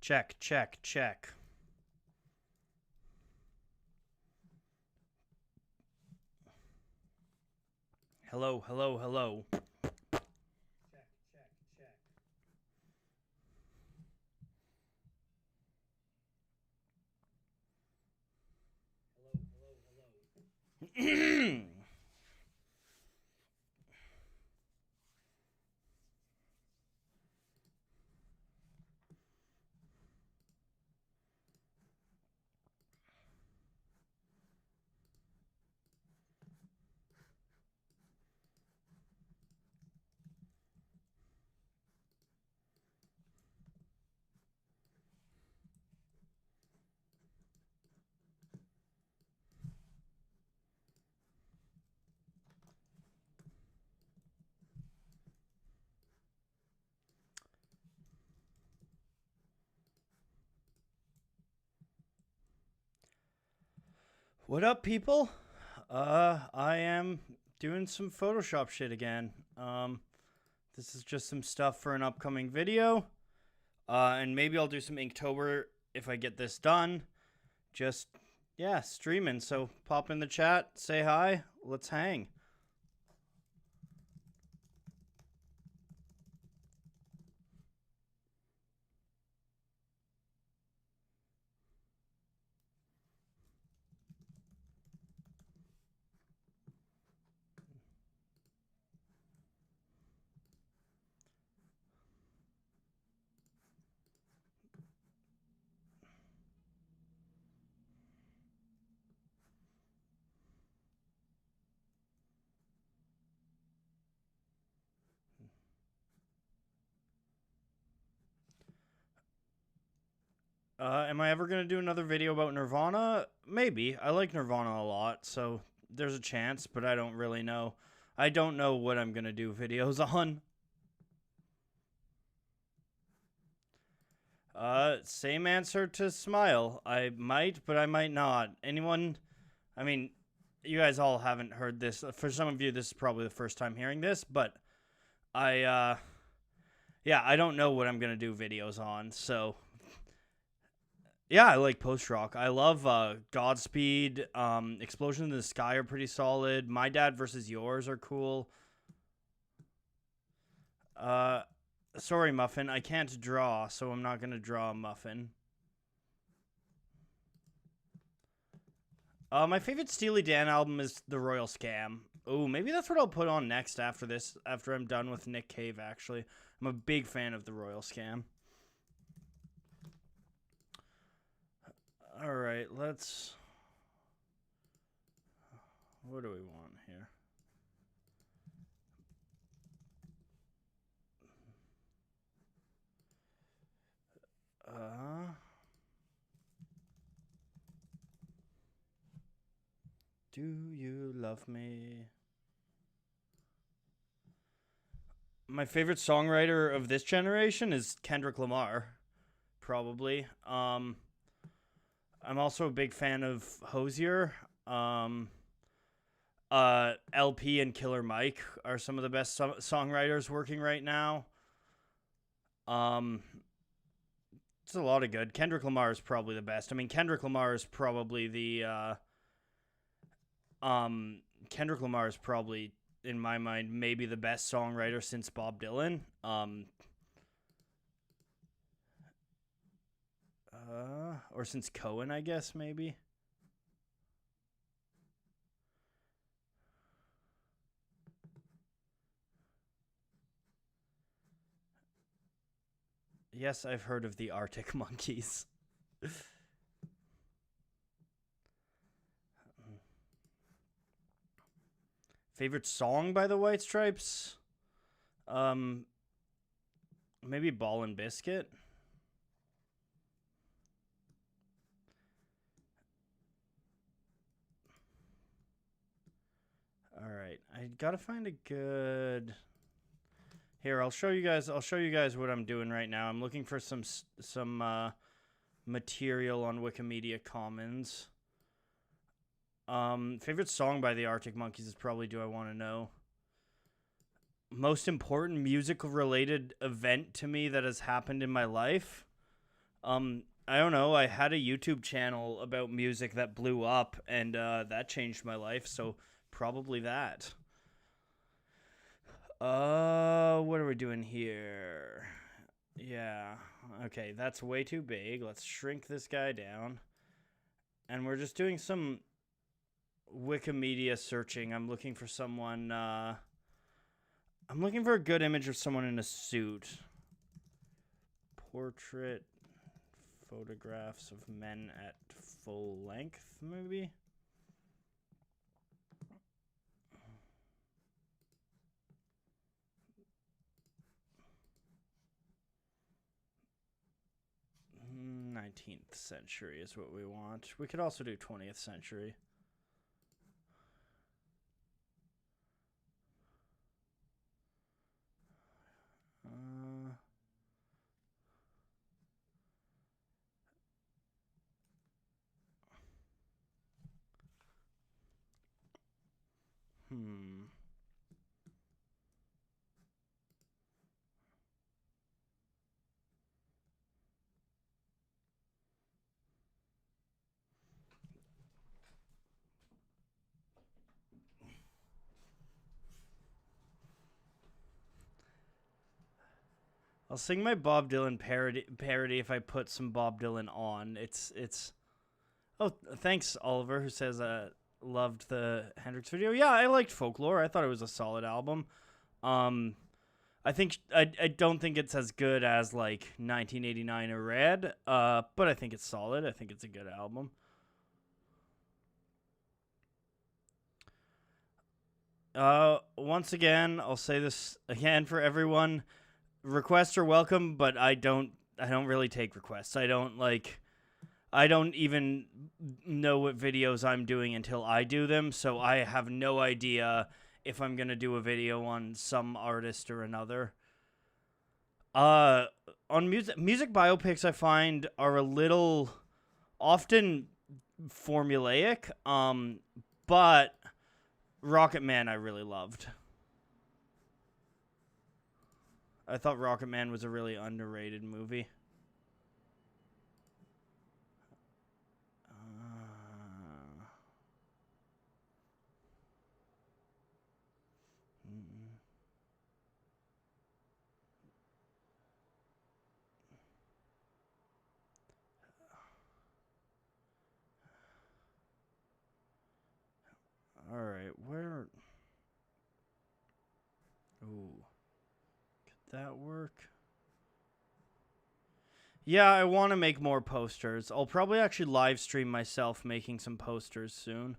Check, check, check. Hello, hello, hello. Check, check, check. Hello, hello, hello. What up, people? I am doing some Photoshop shit again. This is just some stuff for an upcoming video. And maybe I'll do some Inktober if I get this done. Just, yeah, streaming. So pop in the chat, say hi, let's hang. Am I ever going to do another video about Nirvana? Maybe. I like Nirvana a lot, so there's a chance, but I don't really know. I don't know what I'm going to do videos on. Same answer to Smile. I might, but I might not. Anyone? I mean, you guys all haven't heard this. For some of you, this is probably the first time hearing this, but yeah, I don't know what I'm going to do videos on, so... Yeah, I like post-rock. I love Godspeed, Explosion in the Sky are pretty solid. My Dad vs. Yours are cool. Sorry, Muffin, I can't draw, so I'm not going to draw a Muffin. My favorite Steely Dan album is The Royal Scam. Oh, maybe that's what I'll put on next after this, after I'm done with Nick Cave, actually. I'm a big fan of The Royal Scam. All right, let's... What do we want here? Do you love me? My favorite songwriter of this generation is Kendrick Lamar, probably. I'm also a big fan of Hozier. LP and Killer Mike are some of the best songwriters working right now. It's a lot of good. Kendrick Lamar is probably the best. I mean, Kendrick Lamar is probably the... Kendrick Lamar is probably, in my mind, maybe the best songwriter since Bob Dylan. Or since Cohen, I guess, maybe. Yes, I've heard of the Arctic Monkeys. Favorite song by the White Stripes? Maybe Ball and Biscuit. All right, I gotta find a good. Here, I'll show you guys. I'll show you guys what I'm doing right now. I'm looking for some material on Wikimedia Commons. Favorite song by the Arctic Monkeys is probably "Do I Want to Know." Most important musical related event to me that has happened in my life. I don't know. I had a YouTube channel about music that blew up, and that changed my life. So probably that. What are we doing here? Yeah. Okay, that's way too big. Let's shrink this guy down. And we're just doing some Wikimedia searching. I'm looking for someone. I'm looking for a good image of someone in a suit. Portrait photographs of men at full length, maybe? Mm, 19th century is what we want. We could also do 20th century. Hmm. I'll sing my Bob Dylan parody if I put some Bob Dylan on. It's. Oh, thanks Oliver, who says loved the Hendrix video. Yeah, I liked Folklore. I thought it was a solid album. I think I don't think it's as good as like 1989 or Red. But I think it's solid. I think it's a good album. Once again, I'll say this again for everyone. Requests are welcome, but I don't really take requests. I don't even know what videos I'm doing until I do them, so I have no idea if I'm going to do a video on some artist or another. On music biopics I find are a little often formulaic, but Rocket Man I really loved. I thought Rocket Man was a really underrated movie. Alright, where... Ooh. Could that work? Yeah, I want to make more posters. I'll probably actually live stream myself making some posters soon.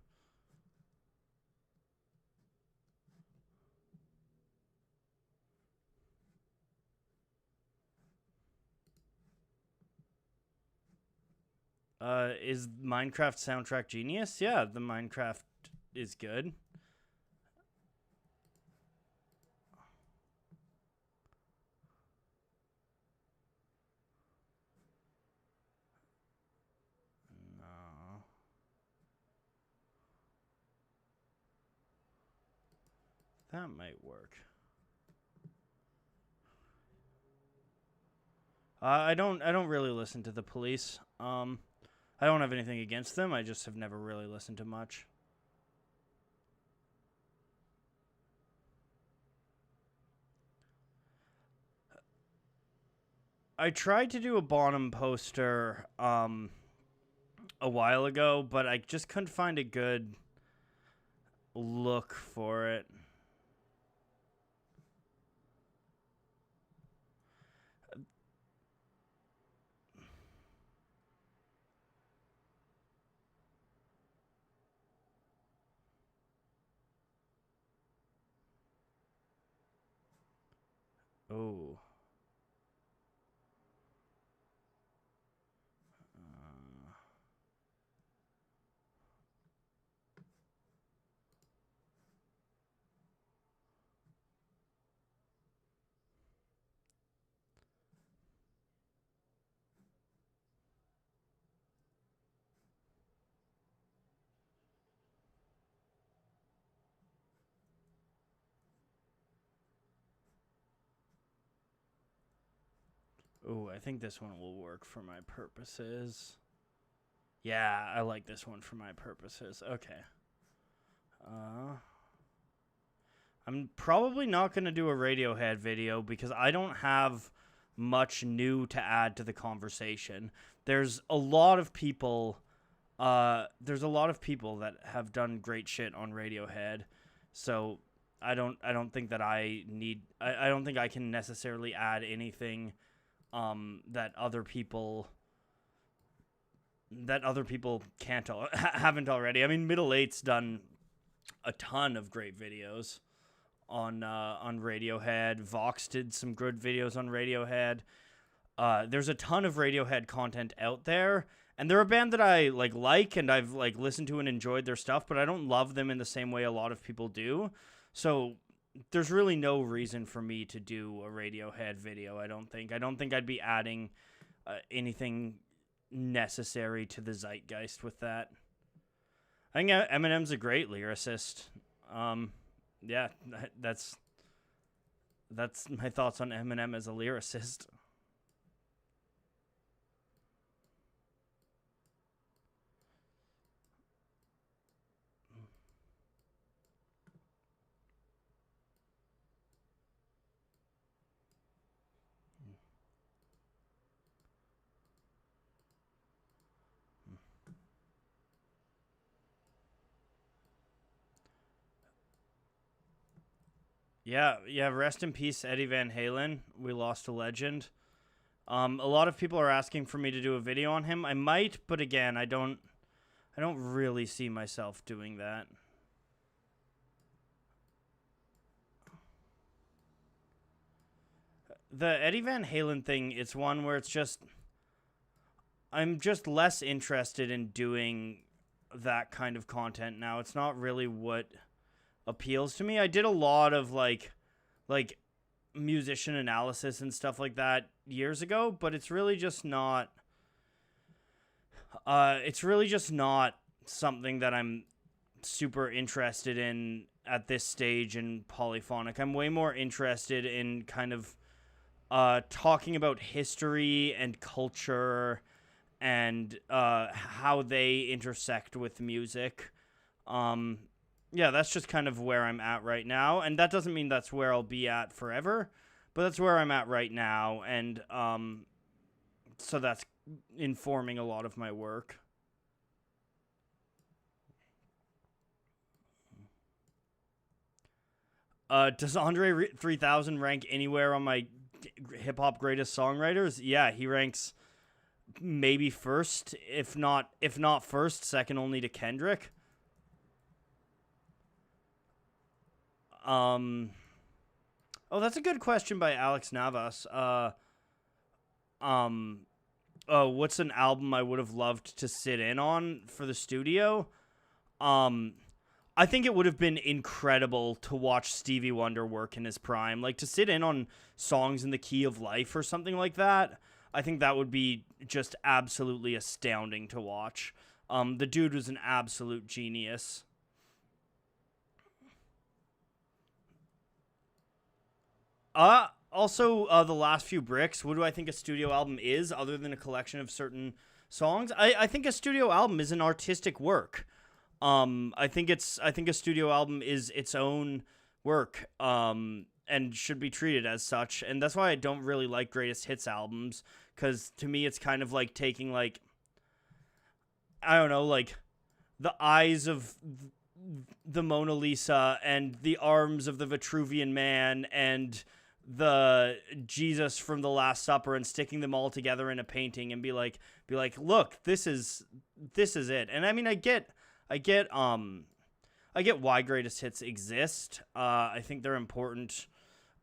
Is Minecraft soundtrack genius? Yeah, the Minecraft is good. No. That might work. I don't really listen to the Police. I don't have anything against them. I just have never really listened to much. I tried to do a Bonham poster a while ago, but I just couldn't find a good look for it. Oh. Ooh, I think this one will work for my purposes. Yeah, I like this one for my purposes. Okay. I'm probably not going to do a Radiohead video because I don't have much new to add to the conversation. There's a lot of people that have done great shit on Radiohead. So I don't think that I don't think I can necessarily add anything that other people can't haven't already. I mean, Middle Eight's done a ton of great videos on Radiohead. Vox did some good videos on Radiohead. There's a ton of Radiohead content out there, and they're a band that I like and I've listened to and enjoyed their stuff, but I don't love them in the same way a lot of people do. So there's really no reason for me to do a Radiohead video. I don't think I'd be adding anything necessary to the zeitgeist with that. I think Eminem's a great lyricist. Yeah, that's my thoughts on Eminem as a lyricist. Yeah, rest in peace, Eddie Van Halen. We lost a legend. A lot of people are asking for me to do a video on him. I might, but again, I don't really see myself doing that. The Eddie Van Halen thing, it's one where it's just I'm just less interested in doing that kind of content now. It's not really what appeals to me. I did a lot of like musician analysis and stuff like that years ago, but it's really just not something that I'm super interested in at this stage in Polyphonic. I'm way more interested in kind of talking about history and culture and how they intersect with music. Yeah, that's just kind of where I'm at right now, and that doesn't mean that's where I'll be at forever, but that's where I'm at right now, and so that's informing a lot of my work. Does Andre 3000 rank anywhere on my hip-hop greatest songwriters? Yeah, he ranks maybe first, if not first, second only to Kendrick. Oh, that's a good question by Alex Navas. What's an album I would have loved to sit in on for the studio? I think it would have been incredible to watch Stevie Wonder work in his prime. Like, to sit in on Songs in the Key of Life or something like that, I think that would be just absolutely astounding to watch. The dude was an absolute genius. Also, The Last Few Bricks. What do I think a studio album is, other than a collection of certain songs? I think a studio album is an artistic work. I think a studio album is its own work, and should be treated as such. And that's why I don't really like greatest hits albums, because to me it's kind of like taking, like, I don't know, like the eyes of the Mona Lisa and the arms of the Vitruvian Man and the Jesus from the Last Supper and sticking them all together in a painting and be like, look, this is it. And I mean, I get why greatest hits exist. I think they're important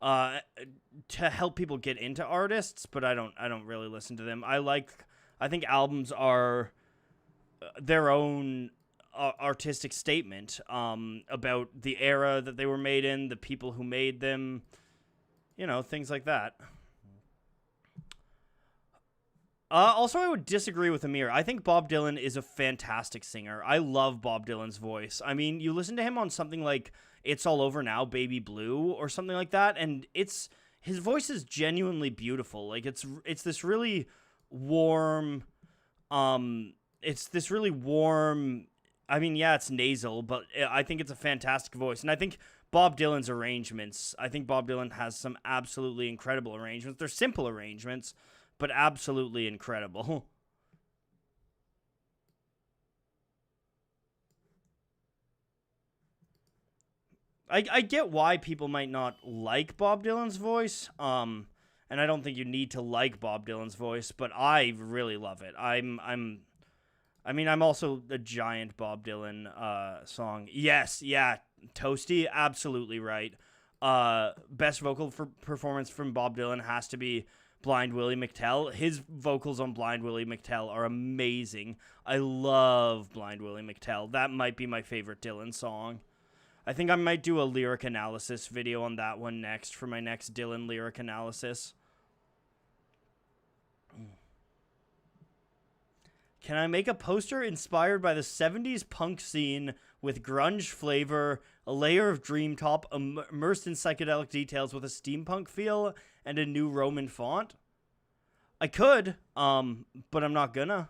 to help people get into artists, but I don't really listen to them. I think albums are their own artistic statement about the era that they were made in, the people who made them, things like that. Also, I would disagree with Amir. I think Bob Dylan is a fantastic singer. I love Bob Dylan's voice. I mean, you listen to him on something like It's All Over Now, Baby Blue, or something like that, and it's his voice is genuinely beautiful. Like it's this really warm, it's this really warm. I mean, yeah, it's nasal, but I think it's a fantastic voice, and I think Bob Dylan's arrangements. I think Bob Dylan has some absolutely incredible arrangements. They're simple arrangements, but absolutely incredible. I get why people might not like Bob Dylan's voice. And I don't think you need to like Bob Dylan's voice, but I really love it. I mean, I'm also a giant Bob Dylan song. Yes, yeah, Toasty, absolutely right. Best vocal performance from Bob Dylan has to be Blind Willie McTell. His vocals on Blind Willie McTell are amazing. I love Blind Willie McTell. That might be my favorite Dylan song. I think I might do a lyric analysis video on that one next for my next Dylan lyric analysis. Can I make a poster inspired by the 70s punk scene with grunge flavor, a layer of dream top, immersed in psychedelic details with a steampunk feel, and a new Roman font? I could, but I'm not gonna.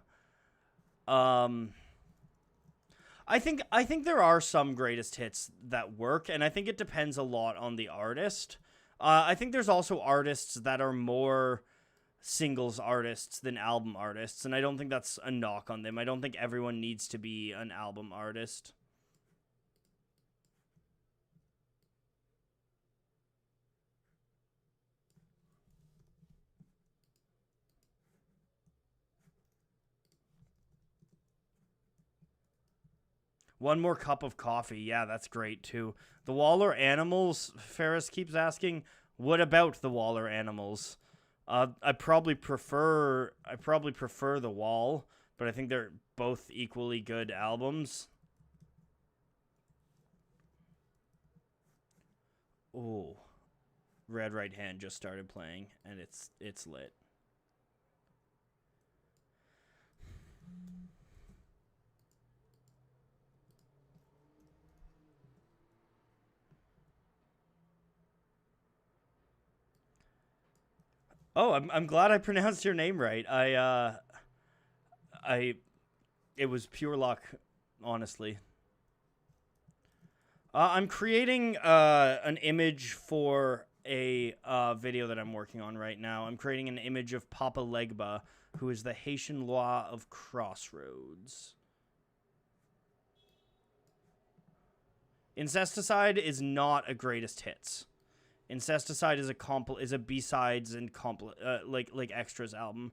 I think there are some greatest hits that work, and I think it depends a lot on the artist. I think there's also artists that are more singles artists than album artists, and I don't think that's a knock on them. I don't think everyone needs to be an album artist. One more cup of coffee. Yeah, that's great too. The Waller Animals, Ferris keeps asking, what about the Waller Animals? I probably prefer the Wall, but I think they're both equally good albums. Oh, Red Right Hand just started playing, and it's lit. Oh, I'm glad I pronounced your name right. It was pure luck, honestly. I'm creating an image for a video that I'm working on right now. I'm creating an image of Papa Legba, who is the Haitian Loa of Crossroads. Incesticide is not a greatest hits. Incesticide is a B-sides and like extras album,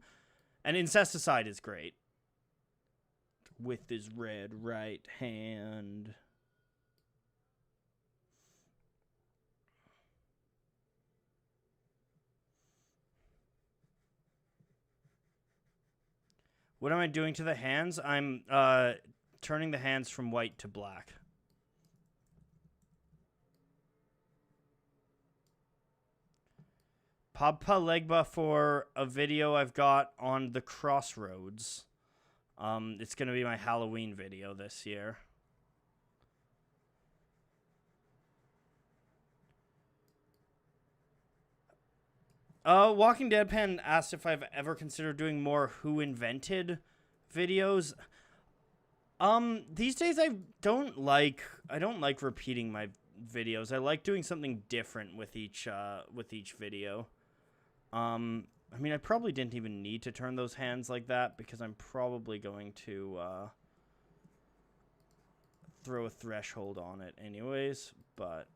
and Incesticide is great. With his red right hand. What am I doing to the hands? I'm turning the hands from white to black. Papa Legba for a video I've got on the Crossroads. It's going to be my Halloween video this year. Walking Deadpan asked if I've ever considered doing more Who Invented videos. These days I don't like repeating my videos. I like doing something different with each video. I mean, I probably didn't even need to turn those hands like that because I'm probably going to throw a threshold on it anyways, but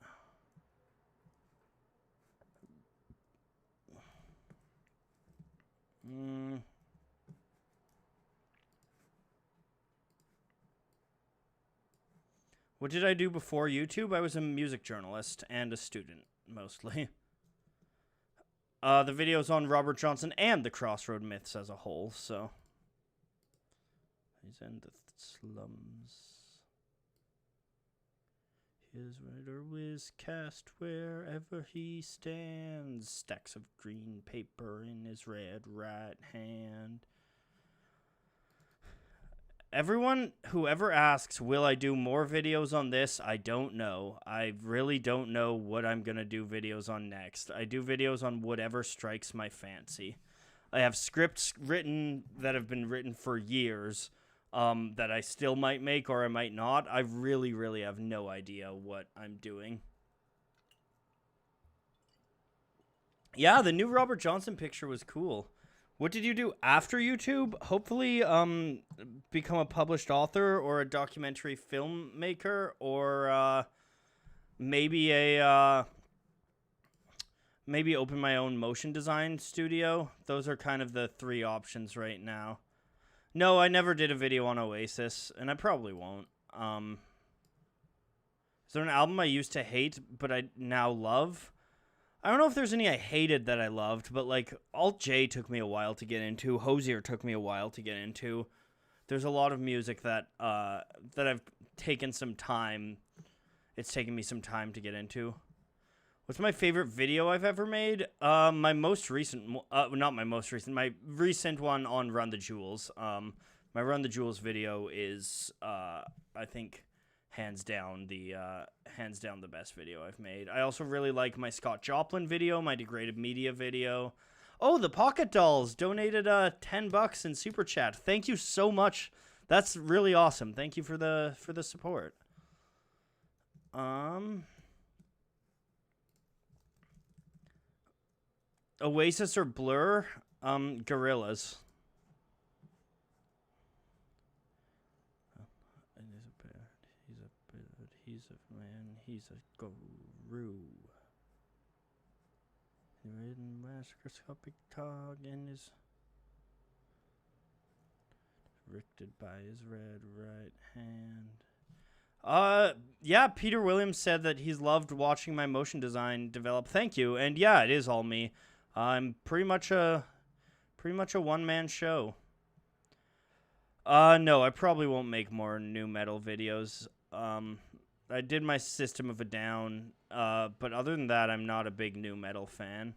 what did I do before YouTube? I was a music journalist and a student, mostly. The video's on Robert Johnson and the Crossroad Myths as a whole, so. He's in the slums. His rider is cast wherever he stands. Stacks of green paper in his red right hand. Everyone, whoever asks, will I do more videos on this? I don't know. I really don't know what I'm going to do videos on next. I do videos on whatever strikes my fancy. I have scripts written that have been written for years that I still might make or I might not. I really, really have no idea what I'm doing. Yeah, the new Robert Johnson picture was cool. What did you do after YouTube? Hopefully, become a published author or a documentary filmmaker, or maybe maybe open my own motion design studio. Those are kind of the three options right now. No, I never did a video on Oasis, and I probably won't. Is there an album I used to hate, but I now love? I don't know if there's any I hated that I loved, but like Alt J took me a while to get into. Hosier took me a while to get into. There's a lot of music that that I've taken some time. It's taken me some time to get into. What's my favorite video I've ever made? My most recent, not my most recent, my recent one on Run the Jewels. My Run the Jewels video is, I think, hands down the best video I've made. I also really like my Scott Joplin video, my Degraded Media video. Oh, the Pocket Dolls donated $10 in Super Chat. Thank you so much. That's really awesome. Thank you for the support. Oasis or Blur? Gorillaz. He's a man, he's a guru. Ridden microscopic tog in his ricted by his red right hand. Yeah, Peter Williams said that he's loved watching my motion design develop. Thank you. And yeah, it is all me. I'm pretty much a one-man show. No, I probably won't make more new metal videos. I did my System of a Down, but other than that, I'm not a big new metal fan.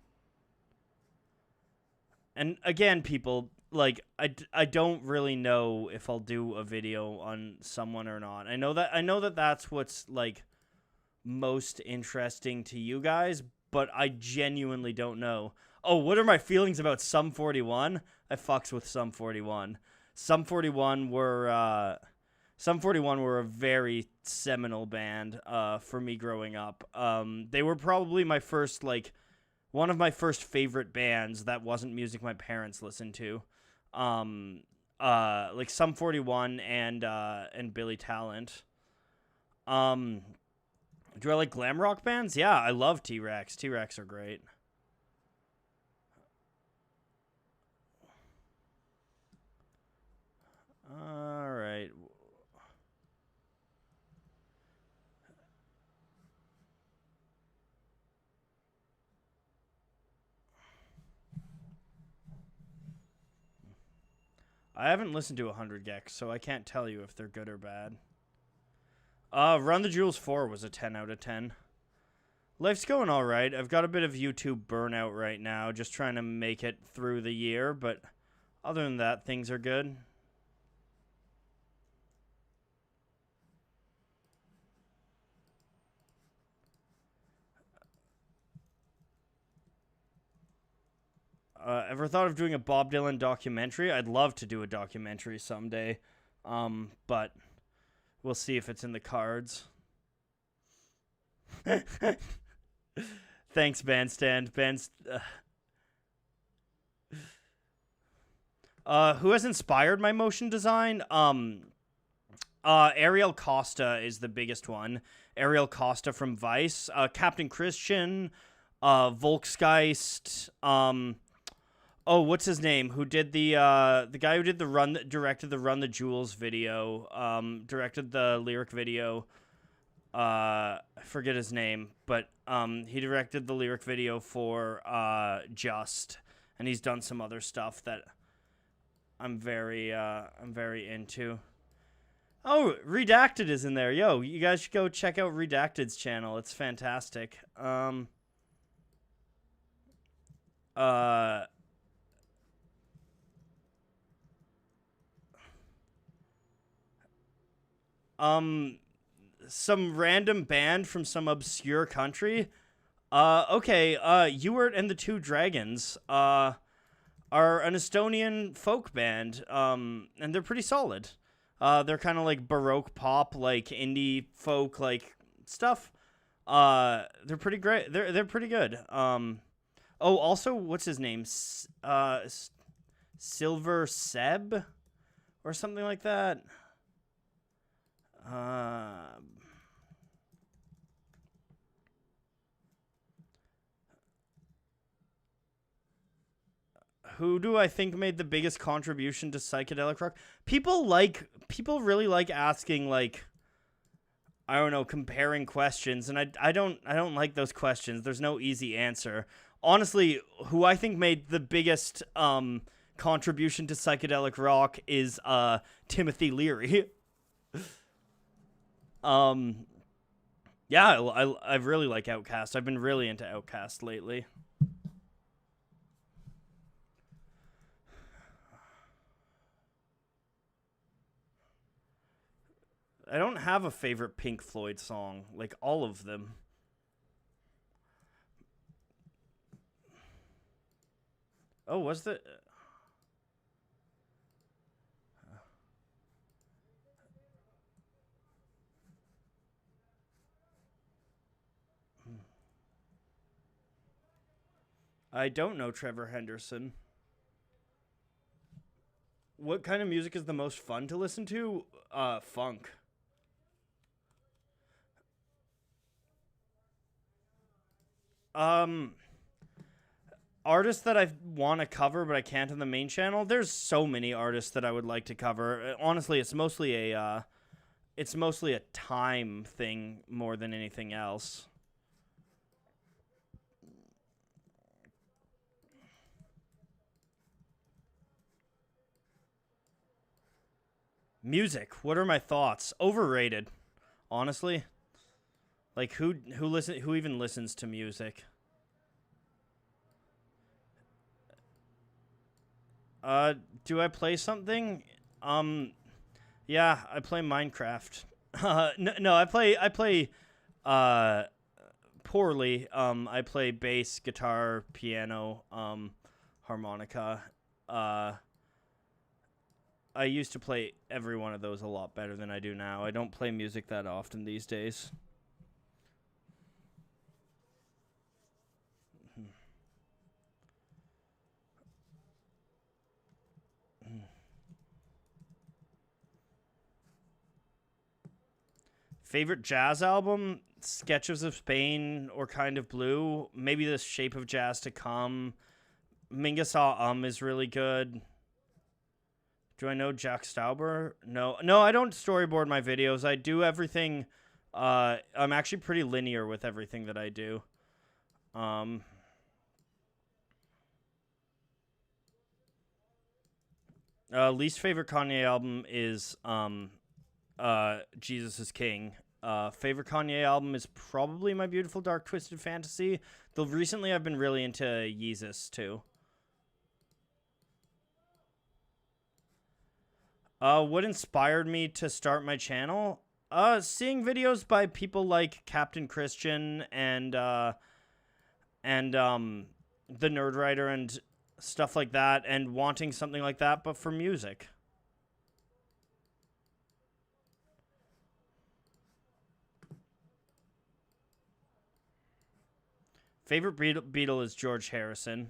And again, people, like, I don't really know if I'll do a video on someone or not. I know that that's what's, like, most interesting to you guys, but I genuinely don't know. Oh, what are my feelings about Sum 41? I fucks with Sum 41. Sum 41 were a very seminal band for me growing up. They were probably my first, like, one of my first favorite bands that wasn't music my parents listened to. Like Sum 41 and Billy Talent. Do I like glam rock bands? Yeah, I love T-Rex. T-Rex are great. All right. I haven't listened to 100 Gex, so I can't tell you if they're good or bad. Run the Jewels 4 was a 10 out of 10. Life's going all right. I've got a bit of YouTube burnout right now, just trying to make it through the year, but other than that, things are good. Ever thought of doing a Bob Dylan documentary? I'd love to do a documentary someday, but we'll see if it's in the cards. Thanks, Bandstand. Who has inspired my motion design? Ariel Costa is the biggest one. Ariel Costa from Vice. Captain Christian. Volksgeist. Oh, what's his name? Who did the guy who did directed the Run the Jewels video, directed the lyric video. I forget his name, but he directed the lyric video for Just, and he's done some other stuff that I'm very into. Oh, Redacted is in there. Yo, you guys should go check out Redacted's channel. It's fantastic. Some random band from some obscure country. Okay, Ewart and the Two Dragons, are an Estonian folk band, and they're pretty solid. They're kind of like Baroque pop, like indie folk, like stuff. They're pretty great. They're pretty good. Oh, also, what's his name? Silver Seb, or something like that. Who do I think made the biggest contribution to psychedelic rock? People really like asking, like, I don't know, comparing questions, and I don't like those questions. There's no easy answer. Honestly, who I think made the biggest contribution to psychedelic rock is Timothy Leary. Yeah, I really like Outkast. I've been really into Outkast lately. I don't have a favorite Pink Floyd song, like all of them. Oh, was the I don't know Trevor Henderson. What kind of music is the most fun to listen to? Funk. Um, Artists that I want to cover but I can't on the main channel. There's so many artists that I would like to cover. Honestly, it's mostly a time thing more than anything else. Music. What are my thoughts? Overrated, honestly. Like who even listens to music? Do I play something? Yeah, I play Minecraft. No, I play poorly. I play bass, guitar, piano, harmonica. I used to play every one of those a lot better than I do now. I don't play music that often these days. Favorite jazz album? Sketches of Spain or Kind of Blue. Maybe The Shape of Jazz to Come. Mingus is really good. Do I know Jack Stauber? No, I don't storyboard my videos. I do everything. I'm actually pretty linear with everything that I do. Least favorite Kanye album is Jesus is King. Favorite Kanye album is probably My Beautiful Dark Twisted Fantasy. Though recently I've been really into Yeezus too. What inspired me to start my channel? Seeing videos by people like Captain Christian and the Nerd Writer and stuff like that, and wanting something like that, but for music. Favorite Beatle is George Harrison.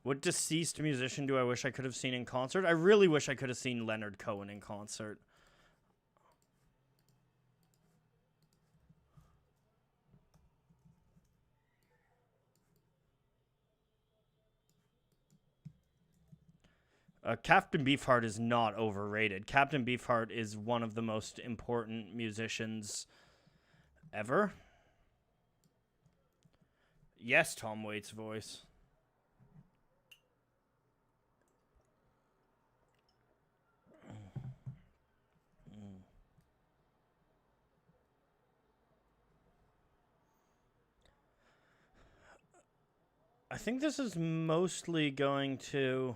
What deceased musician do I wish I could have seen in concert? I really wish I could have seen Leonard Cohen in concert. Captain Beefheart is not overrated. Captain Beefheart is one of the most important musicians ever. Yes, Tom Waits' voice. I think this is mostly going to...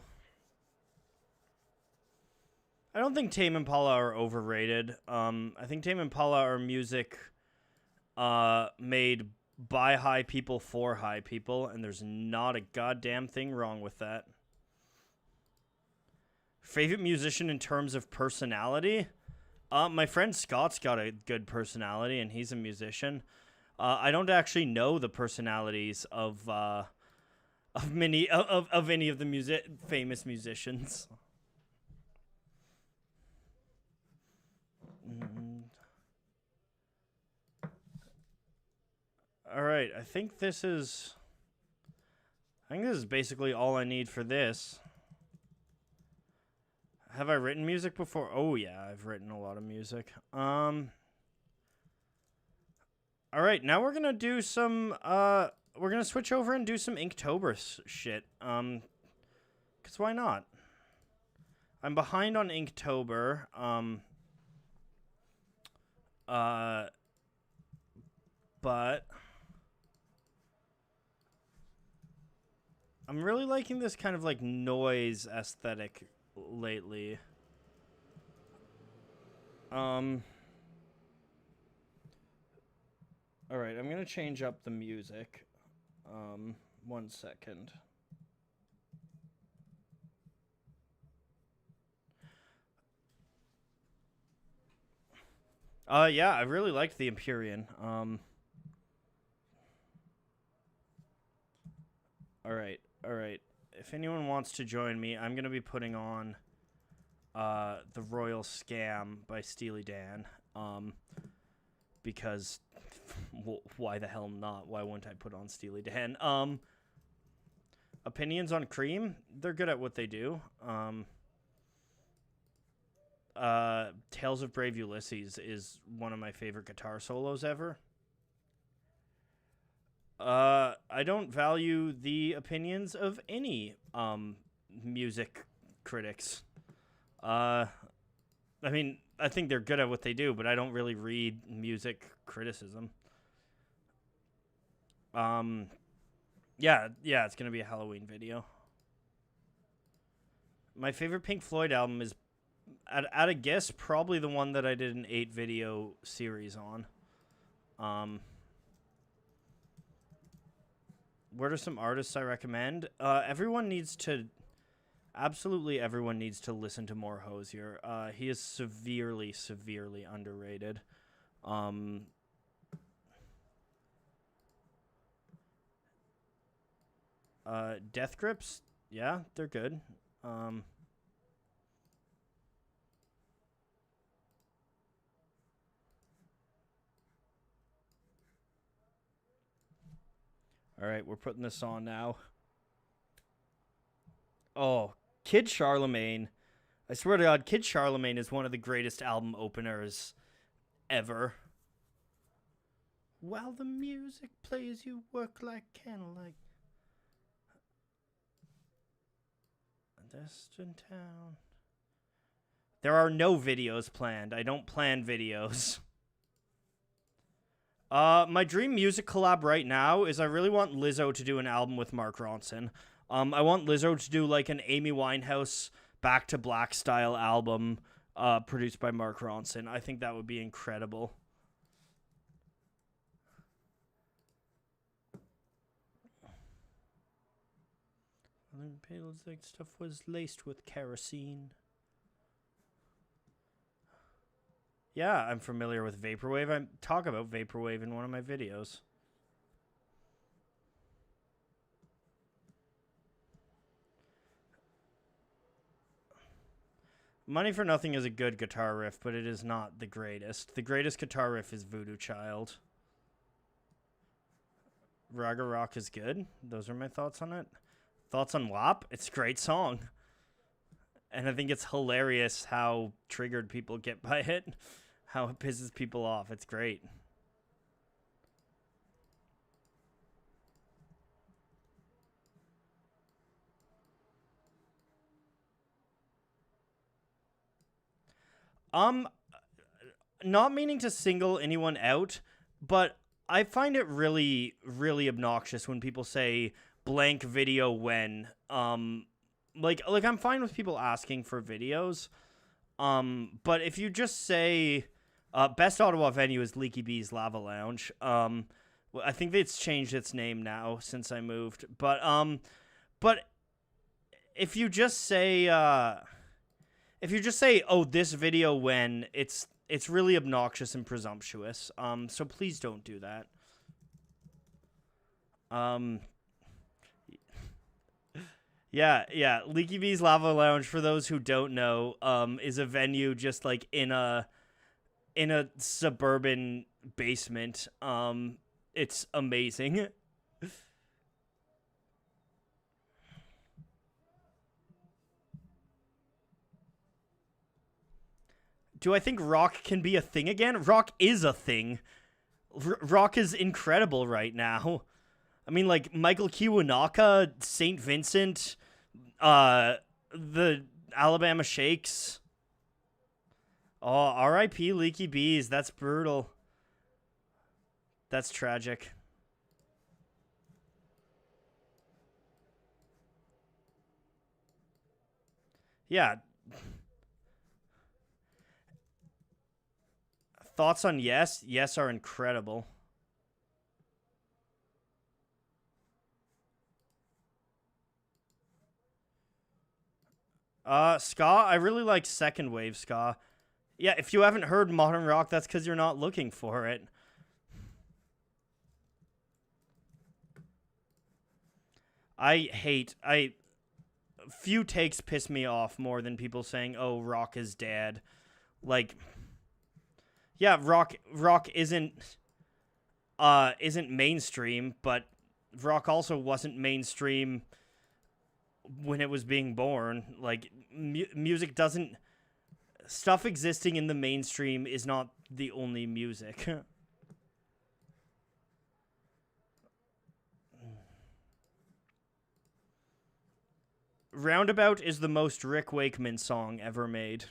I don't think Tame Impala are overrated. I think Tame Impala are music made by high people for high people, and there's not a goddamn thing wrong with that. Favorite musician in terms of personality? My friend Scott's got a good personality, and he's a musician. I don't actually know the personalities of any of the famous musicians. All right, I think this is basically all I need for this. Have I written music before? Oh yeah, I've written a lot of music. All right, now we're gonna do some. We're gonna switch over and do some Inktober shit. 'Cause why not? I'm behind on Inktober. But I'm really liking this kind of like noise aesthetic lately. All right, I'm gonna change up the music. 1 second. Yeah, I really liked the Empyrean. All right. If anyone wants to join me, I'm gonna be putting on The Royal Scam by Steely Dan. Because why the hell not? Why wouldn't I put on Steely Dan? Opinions on Cream? They're good at what they do. Tales of Brave Ulysses is one of my favorite guitar solos ever. I don't value the opinions of any music critics. I mean, I think they're good at what they do, but I don't really read music criticism. Yeah, it's gonna be a Halloween video. My favorite Pink Floyd album is, at a guess, probably the one that I did an 8-video series on. What are some artists I recommend? Absolutely everyone needs to listen to more Hozier. He is severely, severely underrated. Death Grips, yeah, they're good. All right, we're putting this on now. Oh, Kid Charlemagne. I swear to God, Kid Charlemagne is one of the greatest album openers ever. While the music plays, you work like candlelight. Distant town. There are no videos planned. I don't plan videos. My dream music collab right now is I really want Lizzo to do an album with Mark Ronson. I want Lizzo to do like an Amy Winehouse Back to Black style album produced by Mark Ronson. I think that would be incredible. Feels like stuff was laced with kerosene. Yeah, I'm familiar with Vaporwave. I talk about Vaporwave in one of my videos. Money for Nothing is a good guitar riff, but it is not the greatest. The greatest guitar riff is Voodoo Child. Raga Rock is good. Those are my thoughts on it. Thoughts on WAP? It's a great song. And I think it's hilarious how triggered people get by it, how it pisses people off. It's great. Not meaning to single anyone out, but I find it really, really obnoxious when people say blank video when. Like I'm fine with people asking for videos. But if you just say, best Ottawa venue is Leaky Bee's Lava Lounge. I think it's changed its name now since I moved. But if you just say, oh, this video when, it's really obnoxious and presumptuous. So please don't do that. Yeah. Leaky Bee's Lava Lounge, for those who don't know, is a venue just like in a suburban basement. It's amazing. Do I think rock can be a thing again? Rock is a thing. Rock is incredible right now. I mean, like, Michael Kiwanuka, St. Vincent, the Alabama Shakes. Oh, R.I.P. Leaky Bees. That's brutal. That's tragic. Yeah. Thoughts on Yes? Yes are incredible. Ska? I really like second wave ska. Yeah, if you haven't heard modern rock, that's because you're not looking for it. Few takes piss me off more than people saying, "Oh, rock is dead." Like, yeah, rock isn't mainstream, but rock also wasn't mainstream when it was being born. Like, music doesn't, stuff existing in the mainstream is not the only music. Roundabout is the most Rick Wakeman song ever made.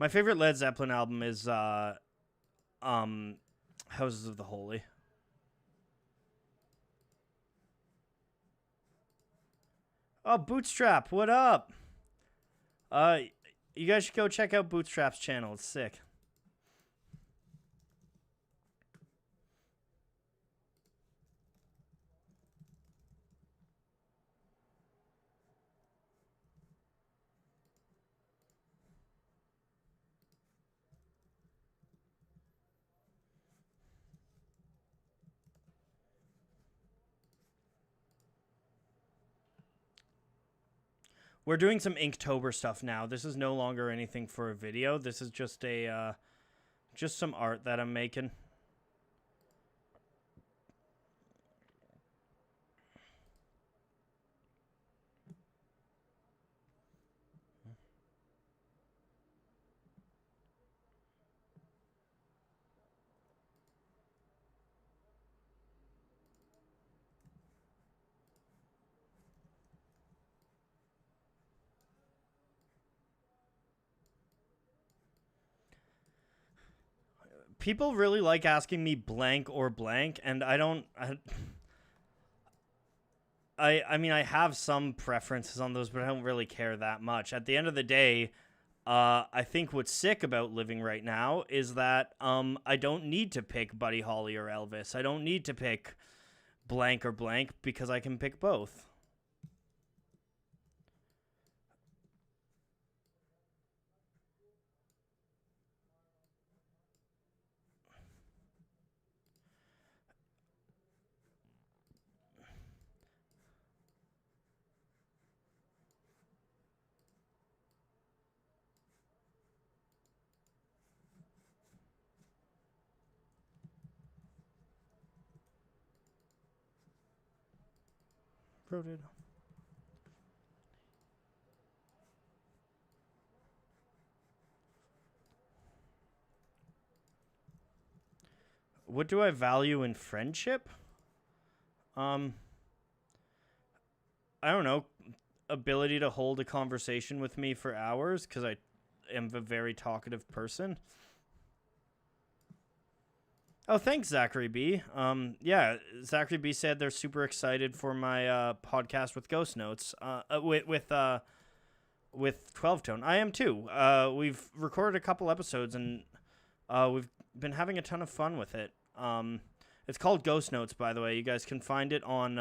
My favorite Led Zeppelin album is Houses of the Holy. Oh, Bootstrap, what up? You guys should go check out Bootstrap's channel. It's sick. We're doing some Inktober stuff now. This is no longer anything for a video. This is just just some art that I'm making. People really like asking me blank or blank, and I don't. I mean, I have some preferences on those, but I don't really care that much. At the end of the day, I think what's sick about living right now is that I don't need to pick Buddy Holly or Elvis. I don't need to pick blank or blank because I can pick both. Wrote it. What do I value in friendship? I don't know. Ability to hold a conversation with me for hours, because I am a very talkative person. Oh, thanks, Zachary B. Yeah, Zachary B said they're super excited for my podcast with Ghost Notes. With 12 Tone. I am too. We've recorded a couple episodes and we've been having a ton of fun with it. It's called Ghost Notes, by the way. You guys can find it on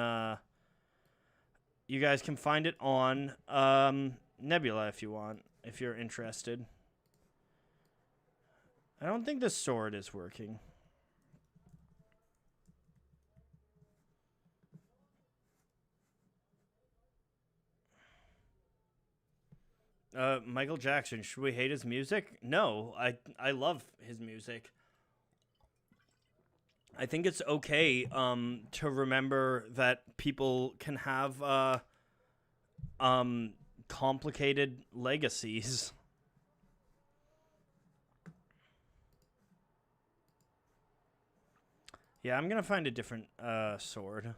Nebula if you want, if you're interested. I don't think the sword is working. Michael Jackson, should we hate his music? No, I love his music. I think it's okay to remember that people can have complicated legacies. Yeah, I'm gonna find a different sword.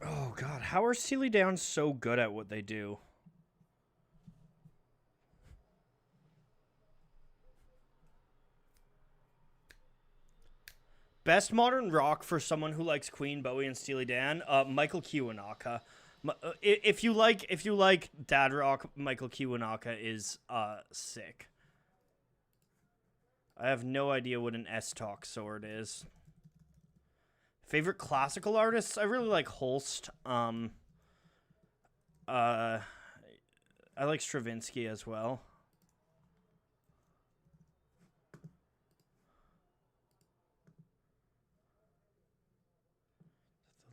Oh, God. How are Steely Dan so good at what they do? Best modern rock for someone who likes Queen, Bowie, and Steely Dan, Michael Kiwanuka. If you like dad rock, Michael Kiwanuka is sick. I have no idea what an S-Talk sword is. Favorite classical artists? I really like Holst. I like Stravinsky as well.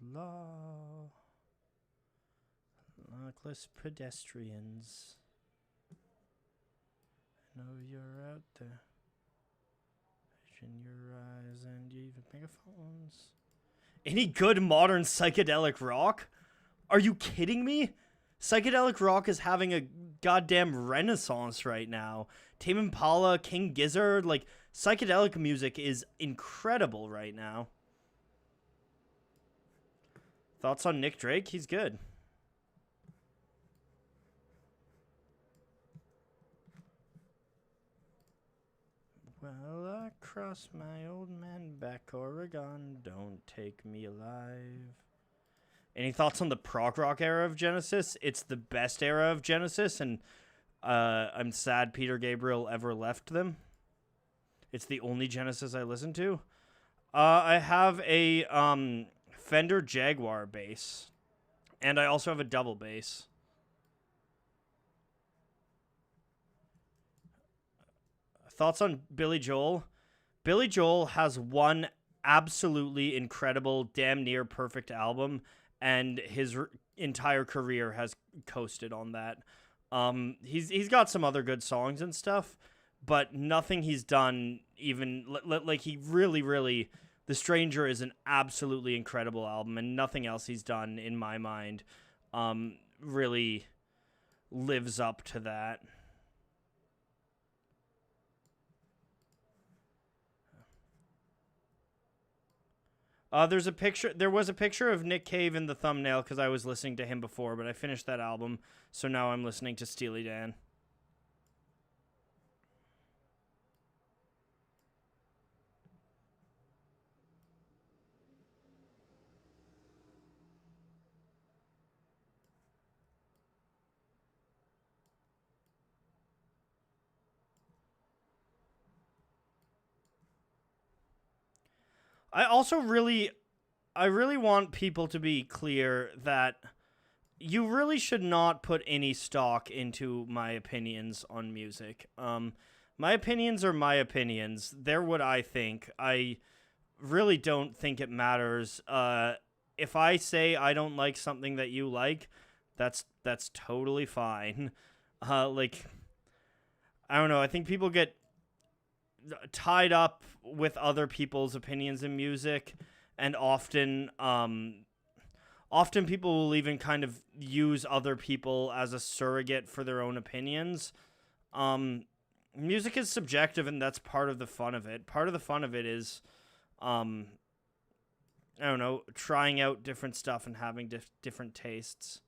The law. Luckless pedestrians. I know you're out there. In your eyes and even megaphones. Any good modern psychedelic rock? Are you kidding me? Psychedelic rock is having a goddamn renaissance right now. Tame Impala, King Gizzard, like, psychedelic music is incredible right now. Thoughts on Nick Drake? He's good. Well, I crossed my old man back Oregon. Don't take me alive. Any thoughts on the prog rock era of Genesis? It's the best era of Genesis, and I'm sad Peter Gabriel ever left them. It's the only Genesis I listen to. I have a Fender Jaguar bass, and I also have a double bass. Thoughts on Billy Joel? Billy Joel has one absolutely incredible, damn near perfect album, and his entire career has coasted on that. He's got some other good songs and stuff, but nothing he's done even like he really The Stranger is an absolutely incredible album, and nothing else he's done in my mind really lives up to that. There was a picture of Nick Cave in the thumbnail because I was listening to him before, but I finished that album, so now I'm listening to Steely Dan. I really want people to be clear that you really should not put any stock into my opinions on music. My opinions are my opinions. They're what I think. I really don't think it matters if I say I don't like something that you like, that's totally fine. Like, I don't know. I think people get tied up with other people's opinions in music, and often people will even kind of use other people as a surrogate for their own opinions. Music is subjective, and that's part of the fun of it. Part of the fun of it is, I don't know, trying out different stuff and having different tastes.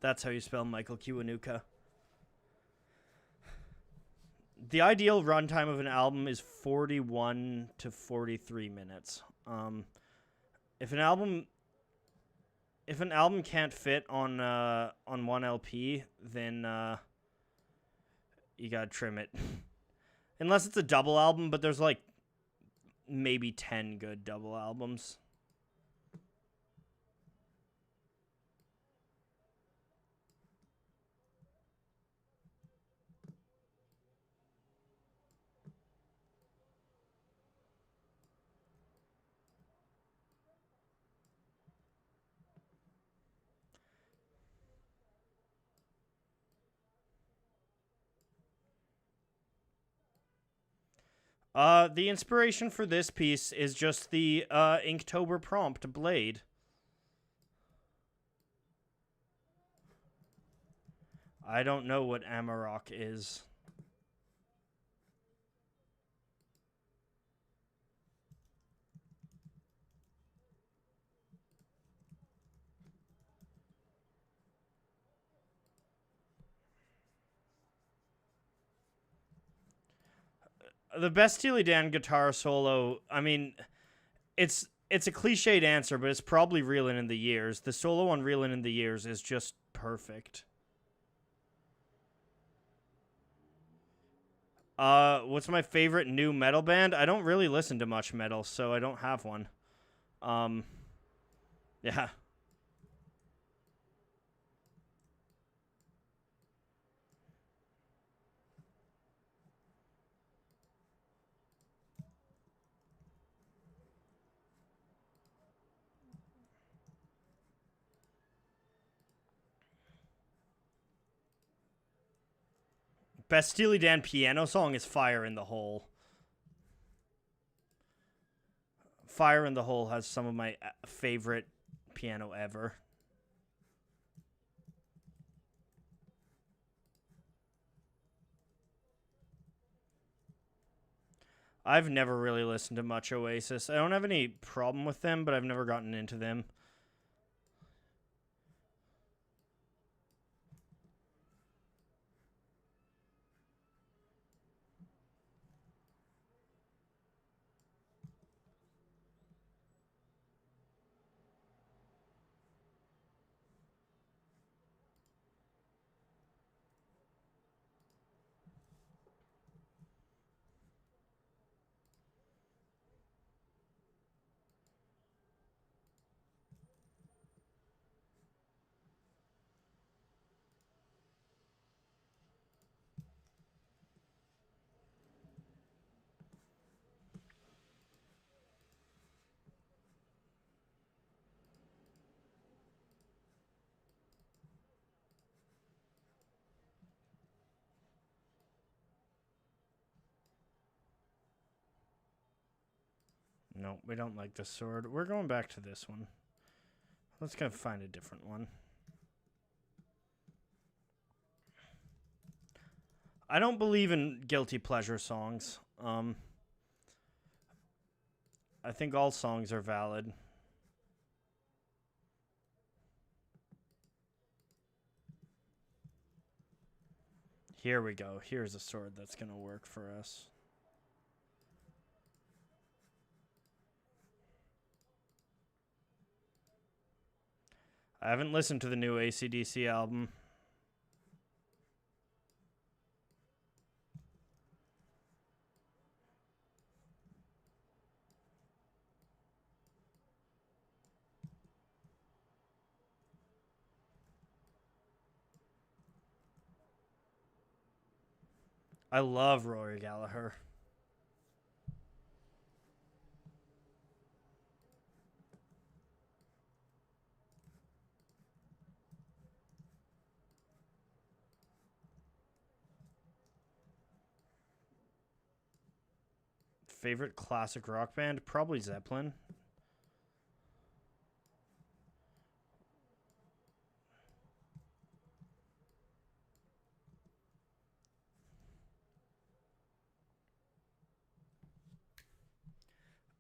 That's how you spell Michael Kiwanuka. The ideal runtime of an album is 41 to 43 minutes. If an album can't fit on one LP, then you gotta trim it. Unless it's a double album, but there's like maybe 10 good double albums. The inspiration for this piece is just the Inktober prompt Blade. I don't know what Amarok is. The best Steely Dan guitar solo, I mean, it's a cliched answer, but it's probably Reelin' in the Years. The solo on Reelin' in the Years is just perfect. What's my favorite new metal band? I don't really listen to much metal, so I don't have one. Yeah. Best Steely Dan piano song is Fire in the Hole. Fire in the Hole has some of my favorite piano ever. I've never really listened to much Oasis. I don't have any problem with them, but I've never gotten into them. No, we don't like the sword. We're going back to this one. Let's go find a different one. I don't believe in guilty pleasure songs. I think all songs are valid. Here we go. Here's a sword that's going to work for us. I haven't listened to the new AC/DC album. I love Rory Gallagher. Favorite classic rock band? Probably Zeppelin.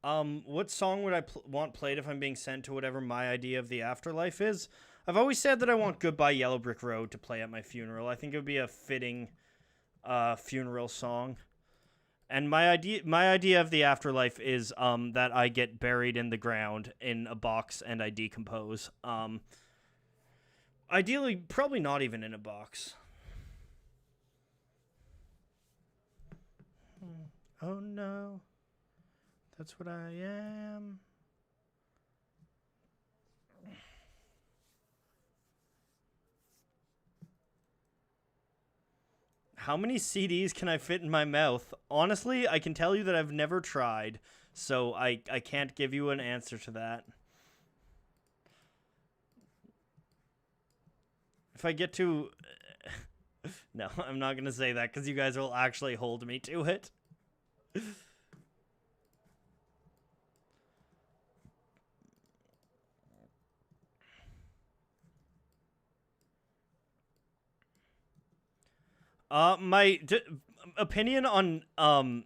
What song would I want played if I'm being sent to whatever my idea of the afterlife is? I've always said that I want Goodbye Yellow Brick Road to play at my funeral. I think it would be a fitting funeral song. And my idea of the afterlife is that I get buried in the ground in a box and I decompose. Ideally, probably not even in a box. Oh no. That's what I am. How many CDs can I fit in my mouth? Honestly, I can tell you that I've never tried, so I can't give you an answer to that. If I get to... No, I'm not going to say that because you guys will actually hold me to it. My opinion on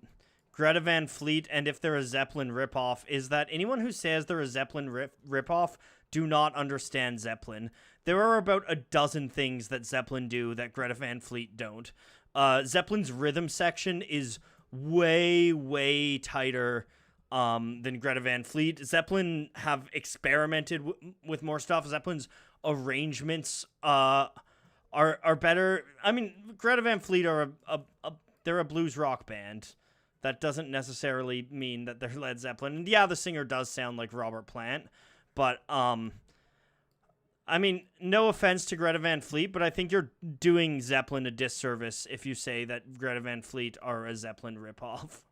Greta Van Fleet and if they're a Zeppelin ripoff is that anyone who says they're a Zeppelin ripoff do not understand Zeppelin. There are about a dozen things that Zeppelin do that Greta Van Fleet don't. Zeppelin's rhythm section is way, way tighter than Greta Van Fleet. Zeppelin have experimented with more stuff. Zeppelin's arrangements are better. I mean, Greta Van Fleet are they're a blues rock band. That doesn't necessarily mean that they're Led Zeppelin. And yeah, the singer does sound like Robert Plant, but I mean, no offense to Greta Van Fleet, but I think you're doing Zeppelin a disservice if you say that Greta Van Fleet are a Zeppelin ripoff.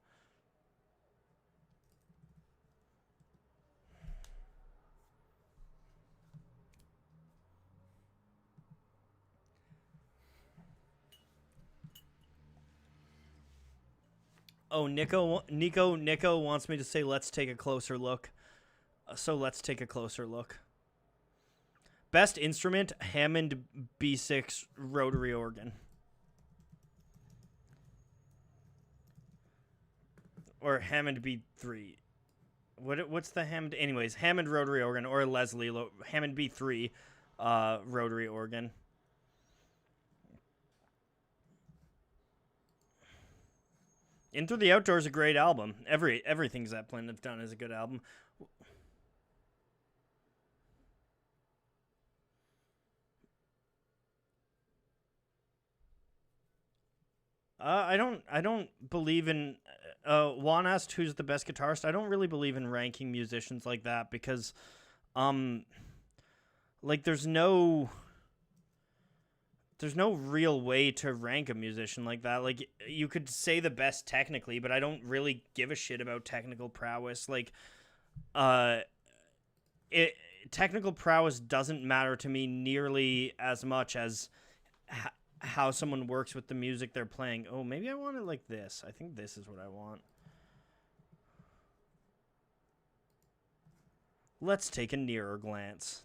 Oh, Nico wants me to say let's take a closer look. So let's take a closer look. Best instrument, Hammond B6 rotary organ. Or Hammond B3. What's the Hammond? Anyways, Hammond rotary organ or Leslie Hammond B3 rotary organ. In Through the Outdoors is a great album. Everything Zeppelin have done is a good album. I don't believe in. Juan asked who's the best guitarist. I don't really believe in ranking musicians like that because, like there's no real way to rank a musician like that. Like you could say the best technically, but I don't really give a shit about technical prowess. Like, technical prowess doesn't matter to me nearly as much as how someone works with the music they're playing. Oh, maybe I want it like this. I think this is what I want. Let's take a nearer glance.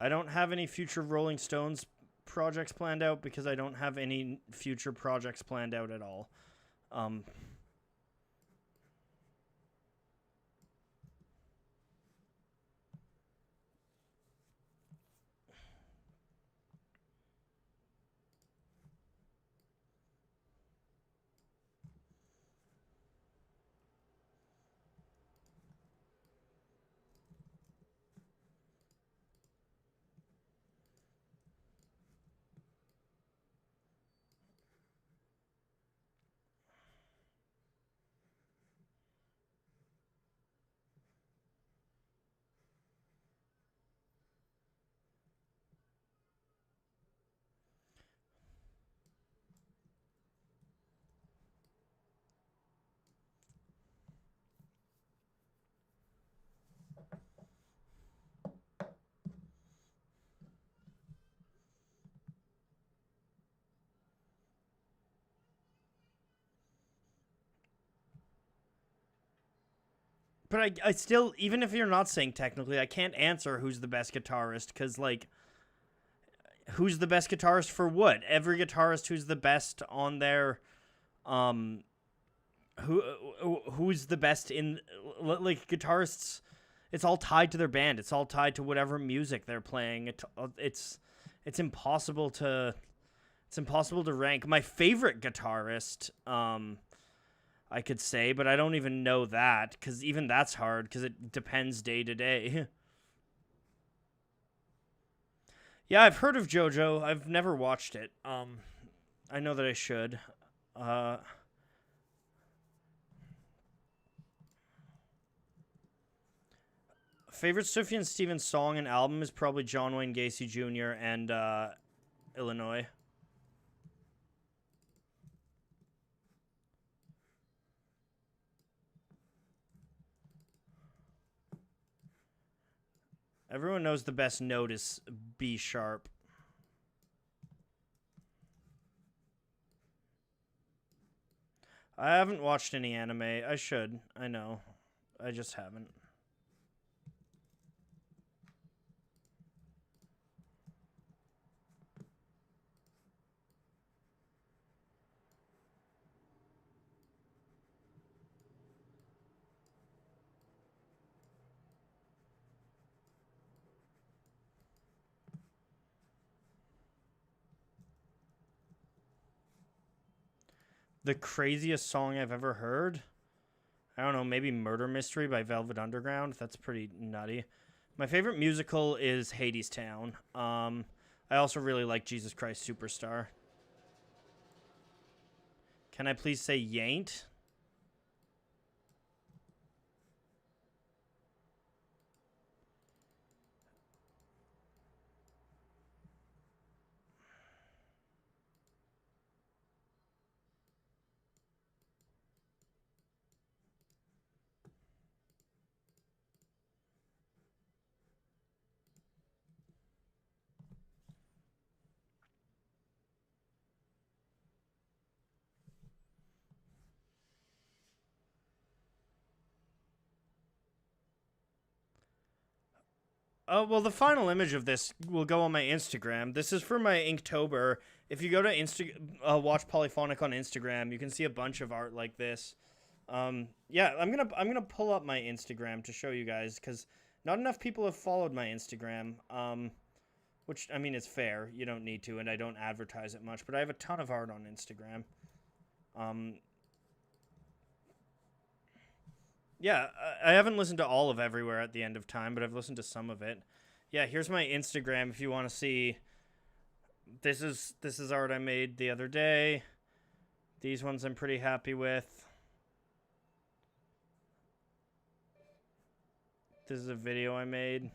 I don't have any future Rolling Stones projects planned out because I don't have any future projects planned out at all. But I still, even if you're not saying technically, I can't answer who's the best guitarist, because, like, who's the best guitarist for what? Every guitarist who's the best on their, who's the best in, like, guitarists, it's all tied to their band. It's all tied to whatever music they're playing. It's impossible to, rank. My favorite guitarist, I could say, but I don't even know that, because even that's hard, because it depends day to day. Yeah, I've heard of JoJo. I've never watched it. I know that I should. Favorite Sufjan Stevens song and album is probably John Wayne Gacy Jr. and Illinois. Everyone knows the best note is B sharp. I haven't watched any anime. I should. I know. I just haven't. The craziest song I've ever heard? I don't know, maybe Murder Mystery by Velvet Underground. That's pretty nutty. My favorite musical is Hadestown. I also really like Jesus Christ Superstar. Can I please say Yaint? Oh, well, the final image of this will go on my Instagram. This is for my Inktober. If you go to watch Polyphonic on Instagram, you can see a bunch of art like this. Yeah, I'm gonna pull up my Instagram to show you guys, because not enough people have followed my Instagram. Which, I mean, is fair. You don't need to, and I don't advertise it much. But I have a ton of art on Instagram. Yeah, I haven't listened to all of Everywhere at the End of Time, but I've listened to some of it. Yeah, here's my Instagram if you want to see. This is art I made the other day. These ones I'm pretty happy with. This is a video I made.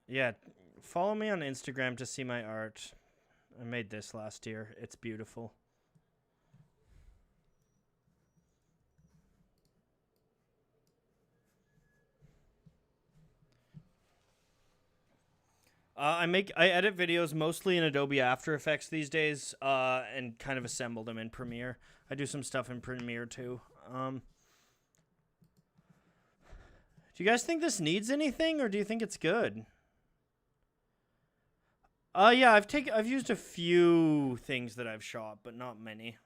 Yeah, follow me on Instagram to see my art. I made this last year. It's beautiful. I edit videos mostly in Adobe After Effects these days, and kind of assemble them in Premiere. I do some stuff in Premiere too. Do you guys think this needs anything, or do you think it's good? Yeah, I've used a few things that I've shot, but not many.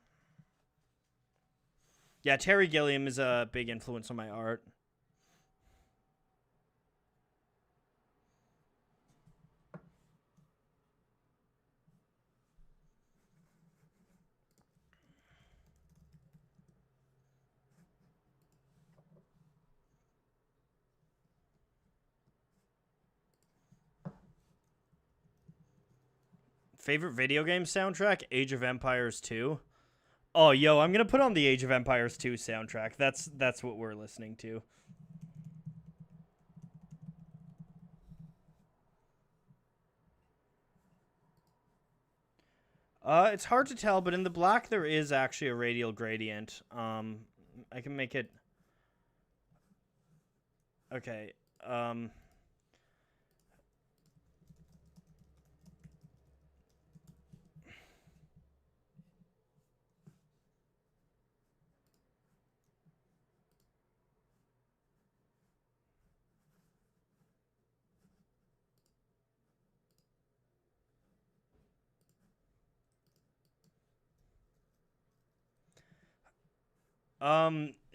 Yeah, Terry Gilliam is a big influence on my art. Favorite video game soundtrack? Age of Empires 2. Oh, yo, I'm gonna put on the Age of Empires 2 soundtrack. That's what we're listening to. It's hard to tell, but in the black there is actually a radial gradient. I can make it. Okay.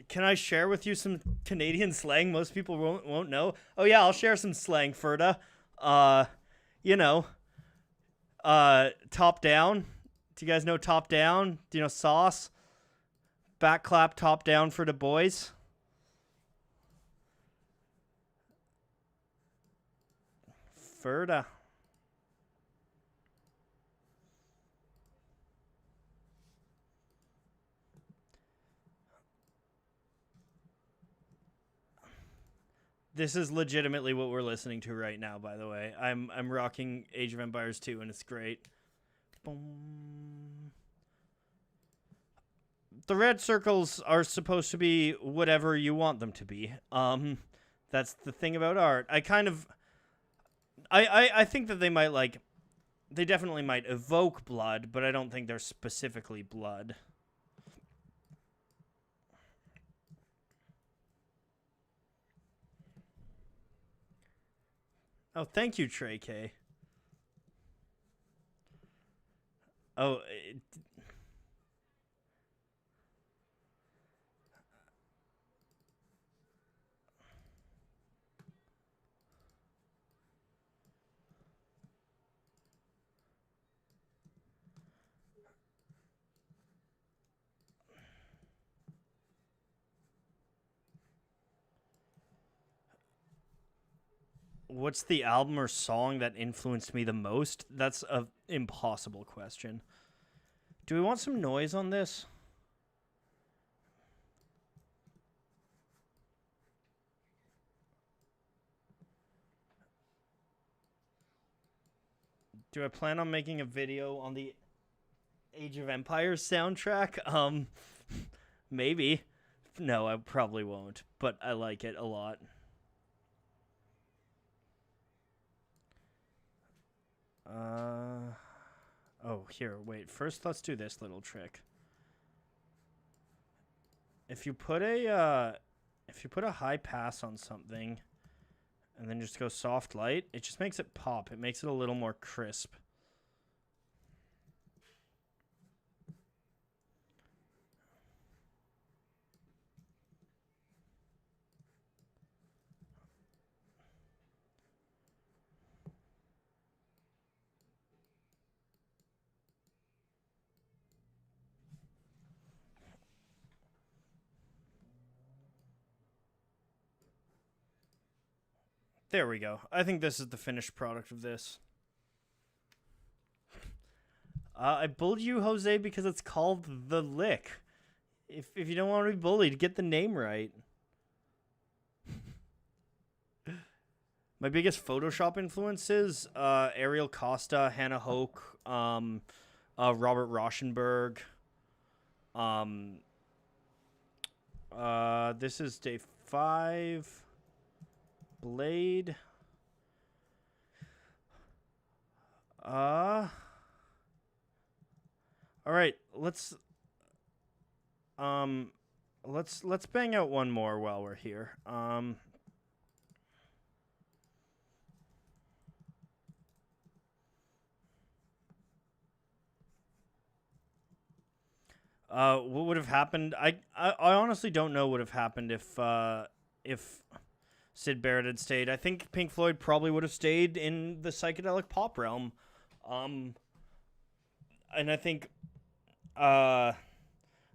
Can I share with you some Canadian slang most people won't know? Oh yeah, I'll share some slang, Ferda. Uh, you know, top down. Do you guys know top down? Do you know sauce? Back clap, top down for the boys. Ferda. This is legitimately what we're listening to right now, by the way. I'm rocking Age of Empires 2 and it's great. Boom. The red circles are supposed to be whatever you want them to be. That's the thing about art. I think that they definitely might evoke blood, but I don't think they're specifically blood. Oh, thank you, Trey K. Oh, what's the album or song that influenced me the most? That's an impossible question. Do we want some noise on this? Do I plan on making a video on the Age of Empires soundtrack? Maybe. No, I probably won't, but I like it a lot. Oh, here, wait. First, let's do this little trick. If you put a high pass on something and then just go soft light, it just makes it pop. It makes it a little more crisp. There we go. I think this is the finished product of this. I bullied you, Jose, because it's called The Lick. If you don't want to be bullied, get the name right. My biggest Photoshop influences, Ariel Costa, Hannah Hoke, Robert Rauschenberg. This is day 5. Blade. All right, let's bang out one more while we're here. What would have happened? I honestly don't know what would have happened if Syd Barrett had stayed. I think Pink Floyd probably would have stayed in the psychedelic pop realm. And I think, I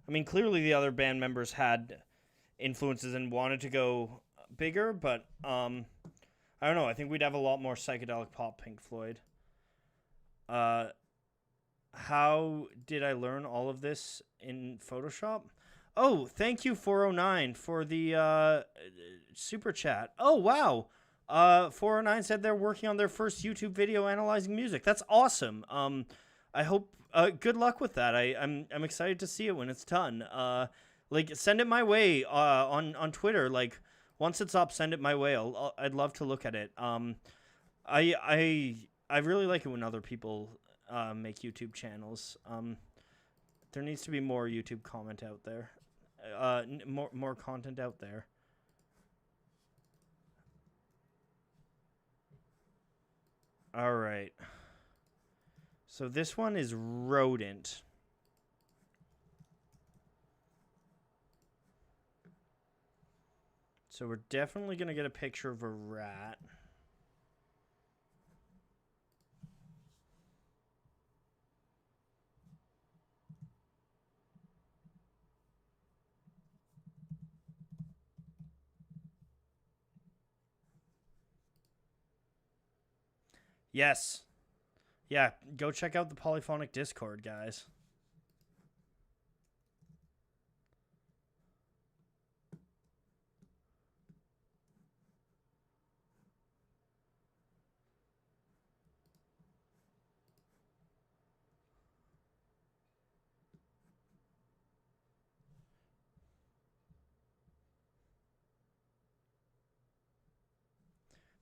mean, clearly the other band members had influences and wanted to go bigger, but I don't know. I think we'd have a lot more psychedelic pop Pink Floyd. How did I learn all of this in Photoshop? Oh, thank you, 409, for the super chat. Oh, wow. 409 said they're working on their first YouTube video analyzing music. That's awesome. I hope good luck with that. I'm excited to see it when it's done. Like, send it my way on Twitter. Like, once it's up, send it my way. I'd love to look at it. I really like it when other people make YouTube channels. There needs to be more YouTube comment out there. More content out there. All right. So this one is rodent. So we're definitely going to get a picture of a rat. Yes. Yeah, go check out the Polyphonic Discord, guys.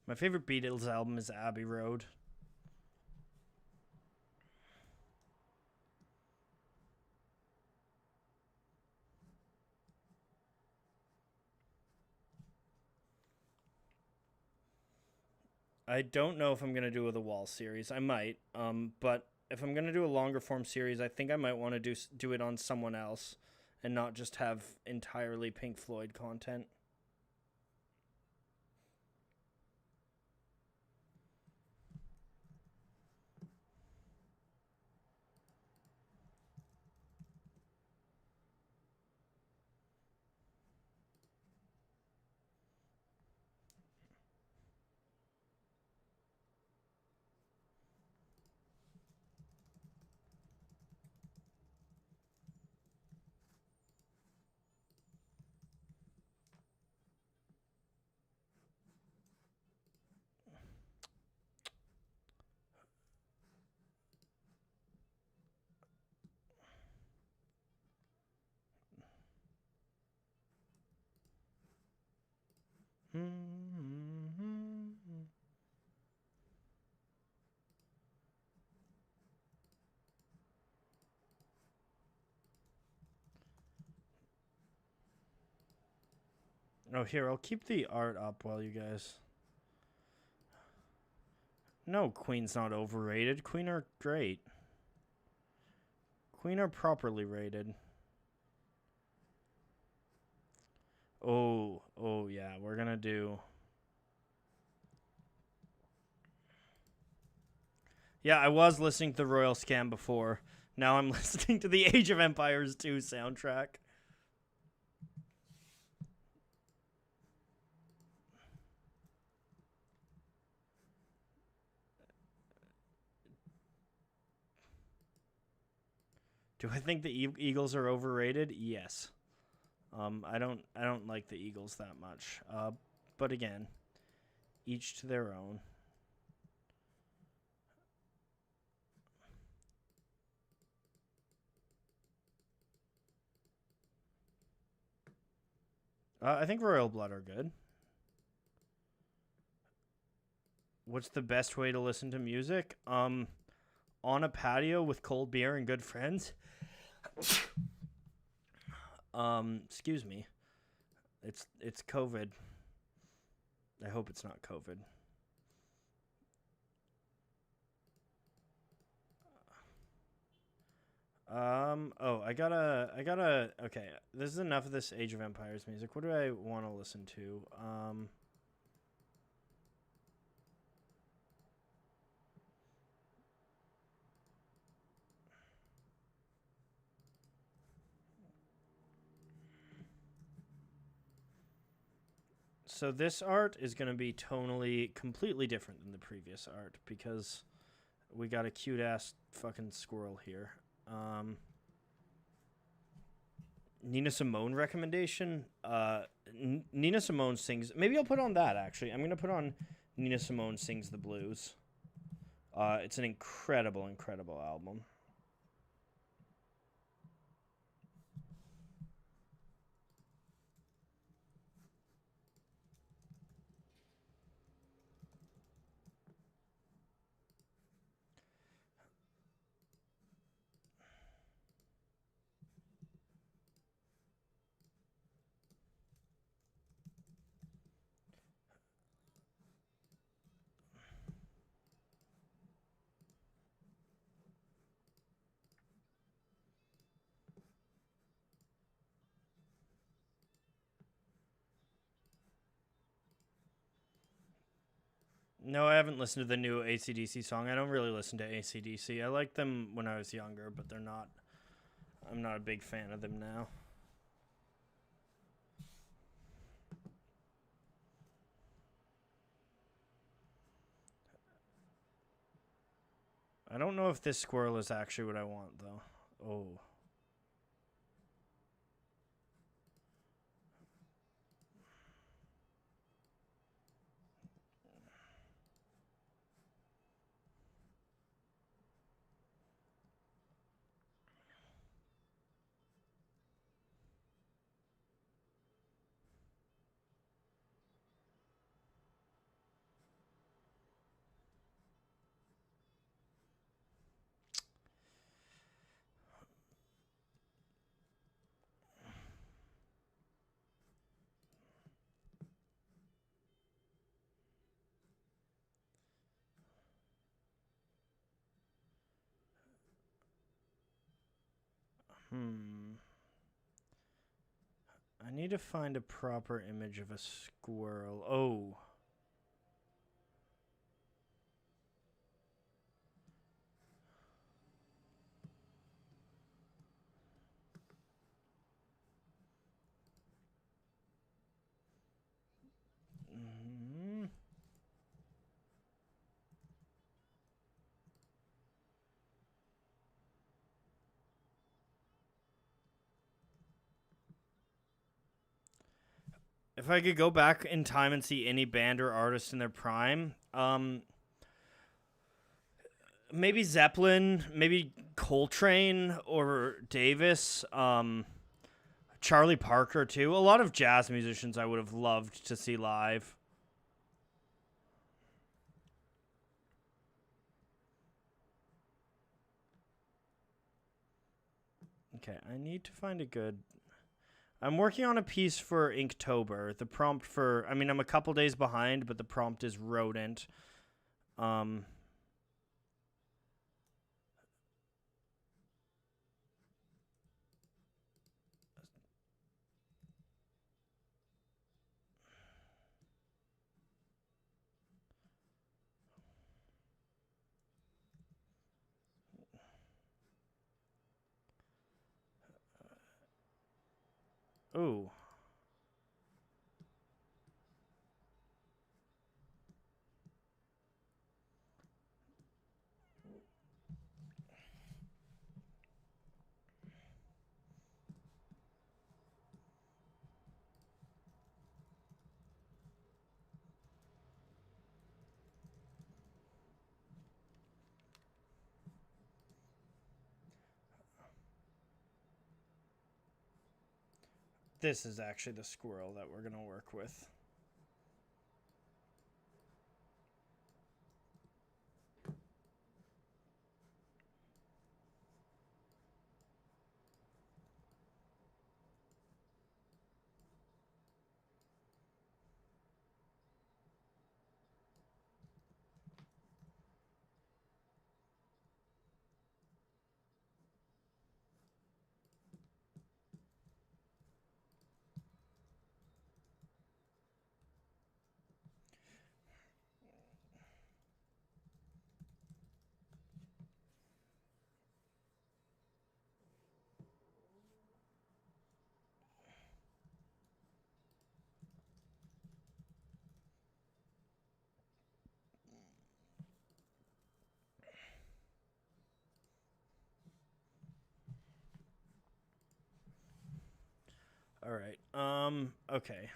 My favorite Beatles album is Abbey Road. I don't know if I'm going to do the Wall series. I might. But if I'm going to do a longer form series, I think I might want to do it on someone else and not just have entirely Pink Floyd content. Oh, here, I'll keep the art up while you guys... No, Queen's not overrated. Queen are great. Queen are properly rated. Oh, yeah, we're gonna do... Yeah, I was listening to the Royal Scam before. Now I'm listening to the Age of Empires 2 soundtrack. Do I think the Eagles are overrated? Yes. I don't like the Eagles that much. But again, each to their own. I think Royal Blood are good. What's the best way to listen to music? On a patio with cold beer and good friends. Excuse me. It's COVID. I hope it's not COVID. I gotta, okay, this is enough of this Age of Empires music. What do I want to listen to? So this art is going to be tonally completely different than the previous art because we got a cute-ass fucking squirrel here. Nina Simone recommendation? Nina Simone sings... Maybe I'll put on that, actually. I'm going to put on Nina Simone Sings the Blues. It's an incredible, incredible album. No, I haven't listened to the new AC/DC song. I don't really listen to AC/DC. I liked them when I was younger, but they're not. I'm not a big fan of them now. I don't know if this squirrel is actually what I want, though. Oh. I need to find a proper image of a squirrel. Oh. If I could go back in time and see any band or artist in their prime, maybe Zeppelin, maybe Coltrane or Davis, Charlie Parker too. A lot of jazz musicians I would have loved to see live. Okay, I need to find a good... I'm working on a piece for Inktober. The prompt for... I mean, I'm a couple days behind, but the prompt is rodent. Ooh. This is actually the squirrel that we're going to work with. All right. Okay.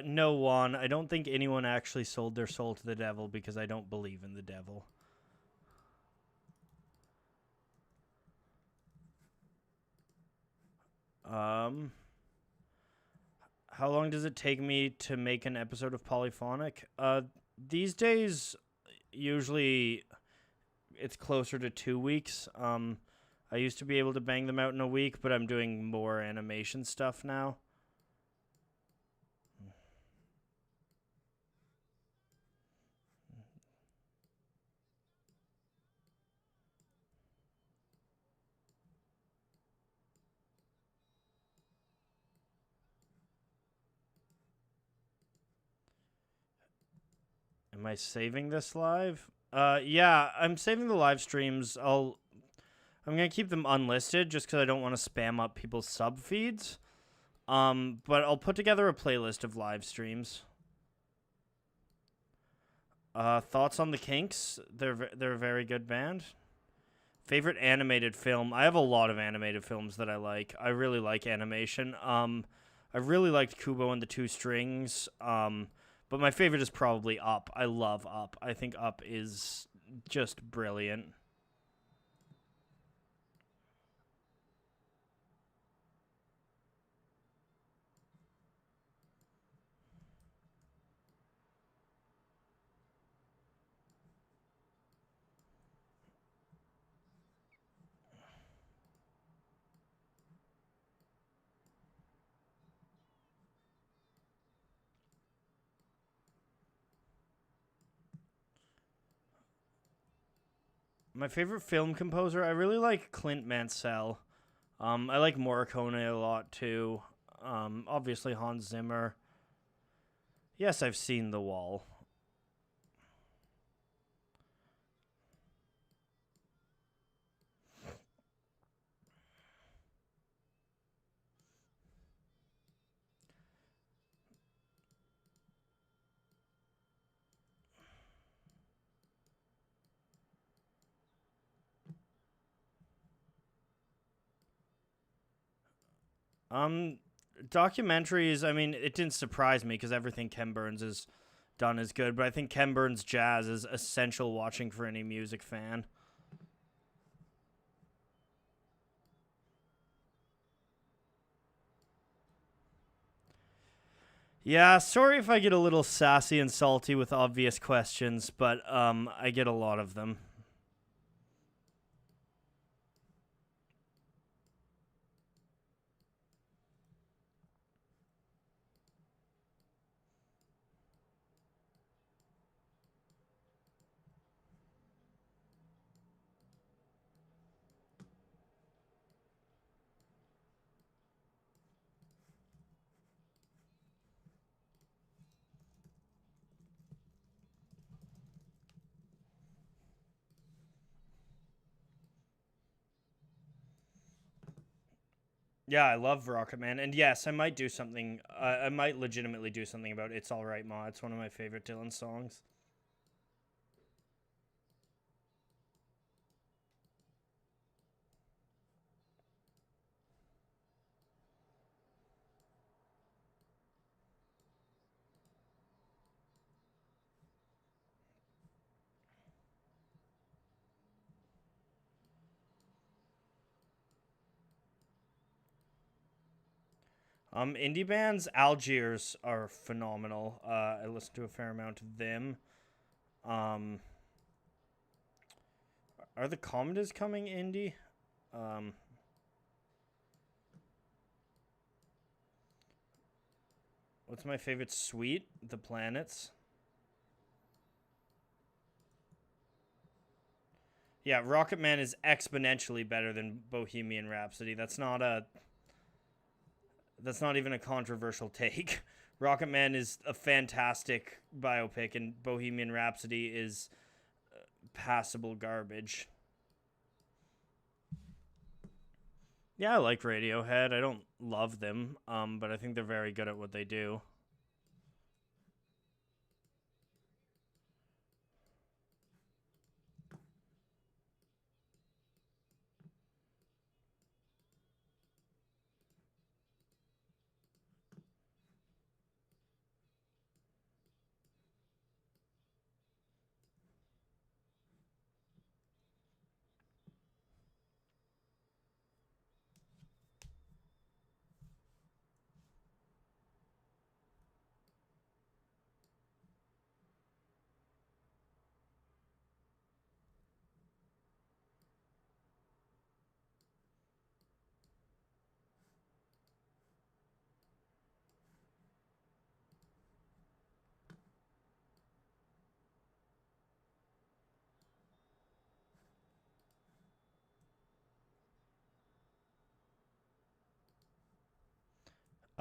No, Juan. I don't think anyone actually sold their soul to the devil because I don't believe in the devil. How long does it take me to make an episode of Polyphonic? These days, usually it's closer to 2 weeks. I used to be able to bang them out in a week, but I'm doing more animation stuff now. Am I saving this live? Yeah, I'm saving the live streams. I'm gonna keep them unlisted just because I don't want to spam up people's sub feeds. But I'll put together a playlist of live streams. Thoughts on the Kinks? They're a very good band. Favorite animated film? I have a lot of animated films that I like. I really like animation. I really liked Kubo and the Two Strings. But my favorite is probably Up. I love Up. I think Up is just brilliant. My favorite film composer, I really like Clint Mansell. I like Morricone a lot too. Obviously Hans Zimmer. Yes, I've seen The Wall. Documentaries, I mean, it didn't surprise me because everything Ken Burns has done is good, but I think Ken Burns' jazz is essential watching for any music fan. Yeah, sorry if I get a little sassy and salty with obvious questions, but I get a lot of them. Yeah, I love Rocket Man, and yes, I might do something. I might legitimately do something about "It's All Right, Ma." It's one of my favorite Dylan songs. Indie bands, Algiers are phenomenal. I listen to a fair amount of them. Um, are the Commodores coming indie? Um, what's my favorite suite? The Planets. Yeah, Rocket Man is exponentially better than Bohemian Rhapsody. That's not even a controversial take. Rocket Man is a fantastic biopic, and Bohemian Rhapsody is passable garbage. Yeah, I like Radiohead. I don't love them, but I think they're very good at what they do.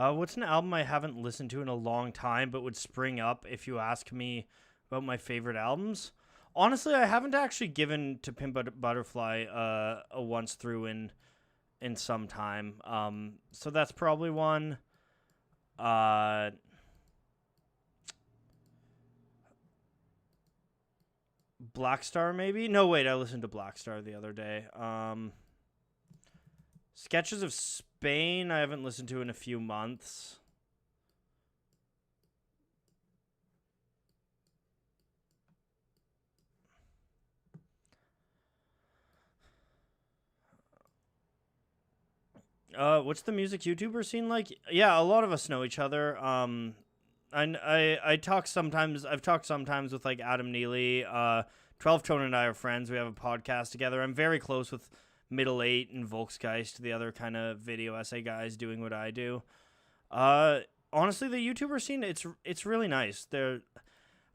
What's an album I haven't listened to in a long time but would spring up if you ask me about my favorite albums? Honestly, I haven't actually given To Pimp a Butterfly a once through in some time. So that's probably one. Black Star, maybe? No, wait, I listened to Black Star the other day. Sketches of Spain, I haven't listened to in a few months. What's the music YouTuber scene like? Yeah, a lot of us know each other. I talk sometimes. I've talked sometimes with like Adam Neely. 12 Tone and I are friends. We have a podcast together. I'm very close with Middle 8 and Volksgeist, the other kind of video essay guys doing what I do. Honestly, the YouTuber scene, it's really nice.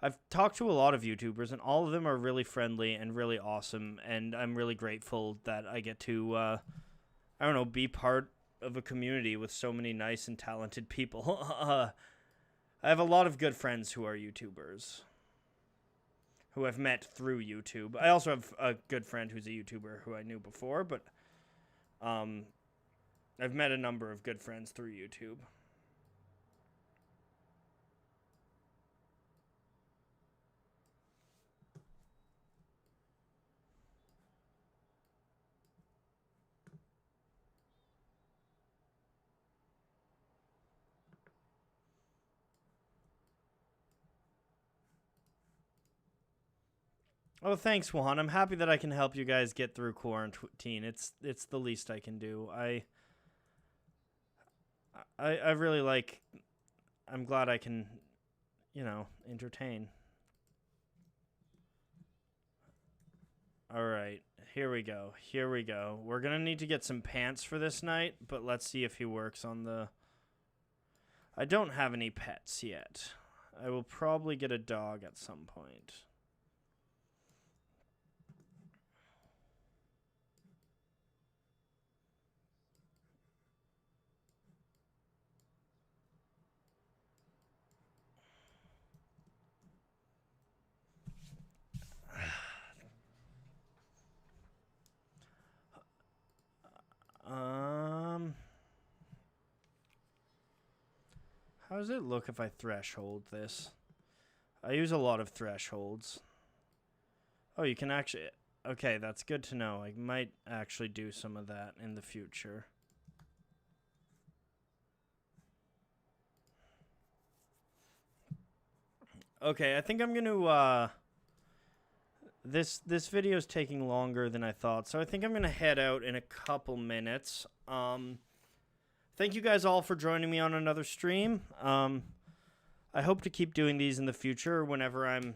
I've talked to a lot of YouTubers, and all of them are really friendly and really awesome, and I'm really grateful that I get to, I don't know, be part of a community with so many nice and talented people. I have a lot of good friends who are YouTubers, who I've met through YouTube. I also have a good friend who's a YouTuber who I knew before, but I've met a number of good friends through YouTube. Oh, thanks, Juan. I'm happy that I can help you guys get through quarantine. It's the least I can do. I really like. I'm glad I can, entertain. All right, here we go. Here we go. We're gonna need to get some pants for this night, but let's see if he works on the. I don't have any pets yet. I will probably get a dog at some point. How does it look if I threshold this? I use a lot of thresholds. Oh, you can actually... Okay, that's good to know. I might actually do some of that in the future. Okay, I think I'm going to... This video is taking longer than I thought, so I think I'm going to head out in a couple minutes. Thank you guys all for joining me on another stream. I hope to keep doing these in the future whenever I'm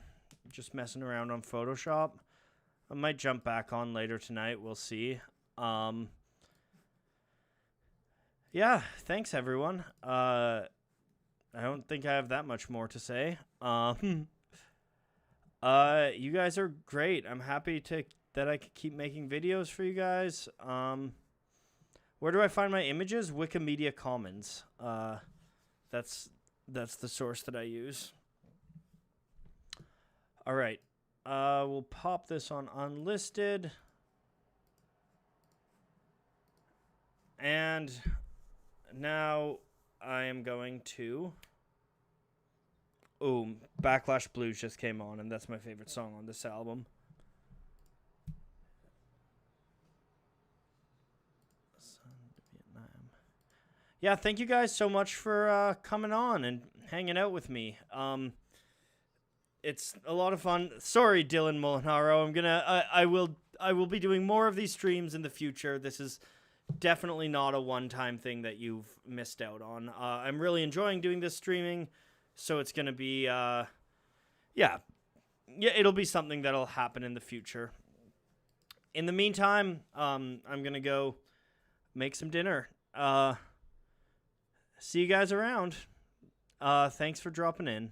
just messing around on Photoshop. I might jump back on later tonight. We'll see. Yeah, thanks, everyone. I don't think I have that much more to say. You guys are great. I'm happy that I could keep making videos for you guys. Where do I find my images? Wikimedia Commons. That's the source that I use. All right. We'll pop this on unlisted. And now I am going to... Oh, Backlash Blues just came on, and that's my favorite song on this album. Yeah, thank you guys so much for coming on and hanging out with me. It's a lot of fun. Sorry, Dylan Molinaro. I will be doing more of these streams in the future. This is definitely not a one-time thing that you've missed out on. I'm really enjoying doing this streaming, so it's gonna be yeah, it'll be something that'll happen in the future. In the meantime, I'm gonna go make some dinner. See you guys around. Thanks for dropping in.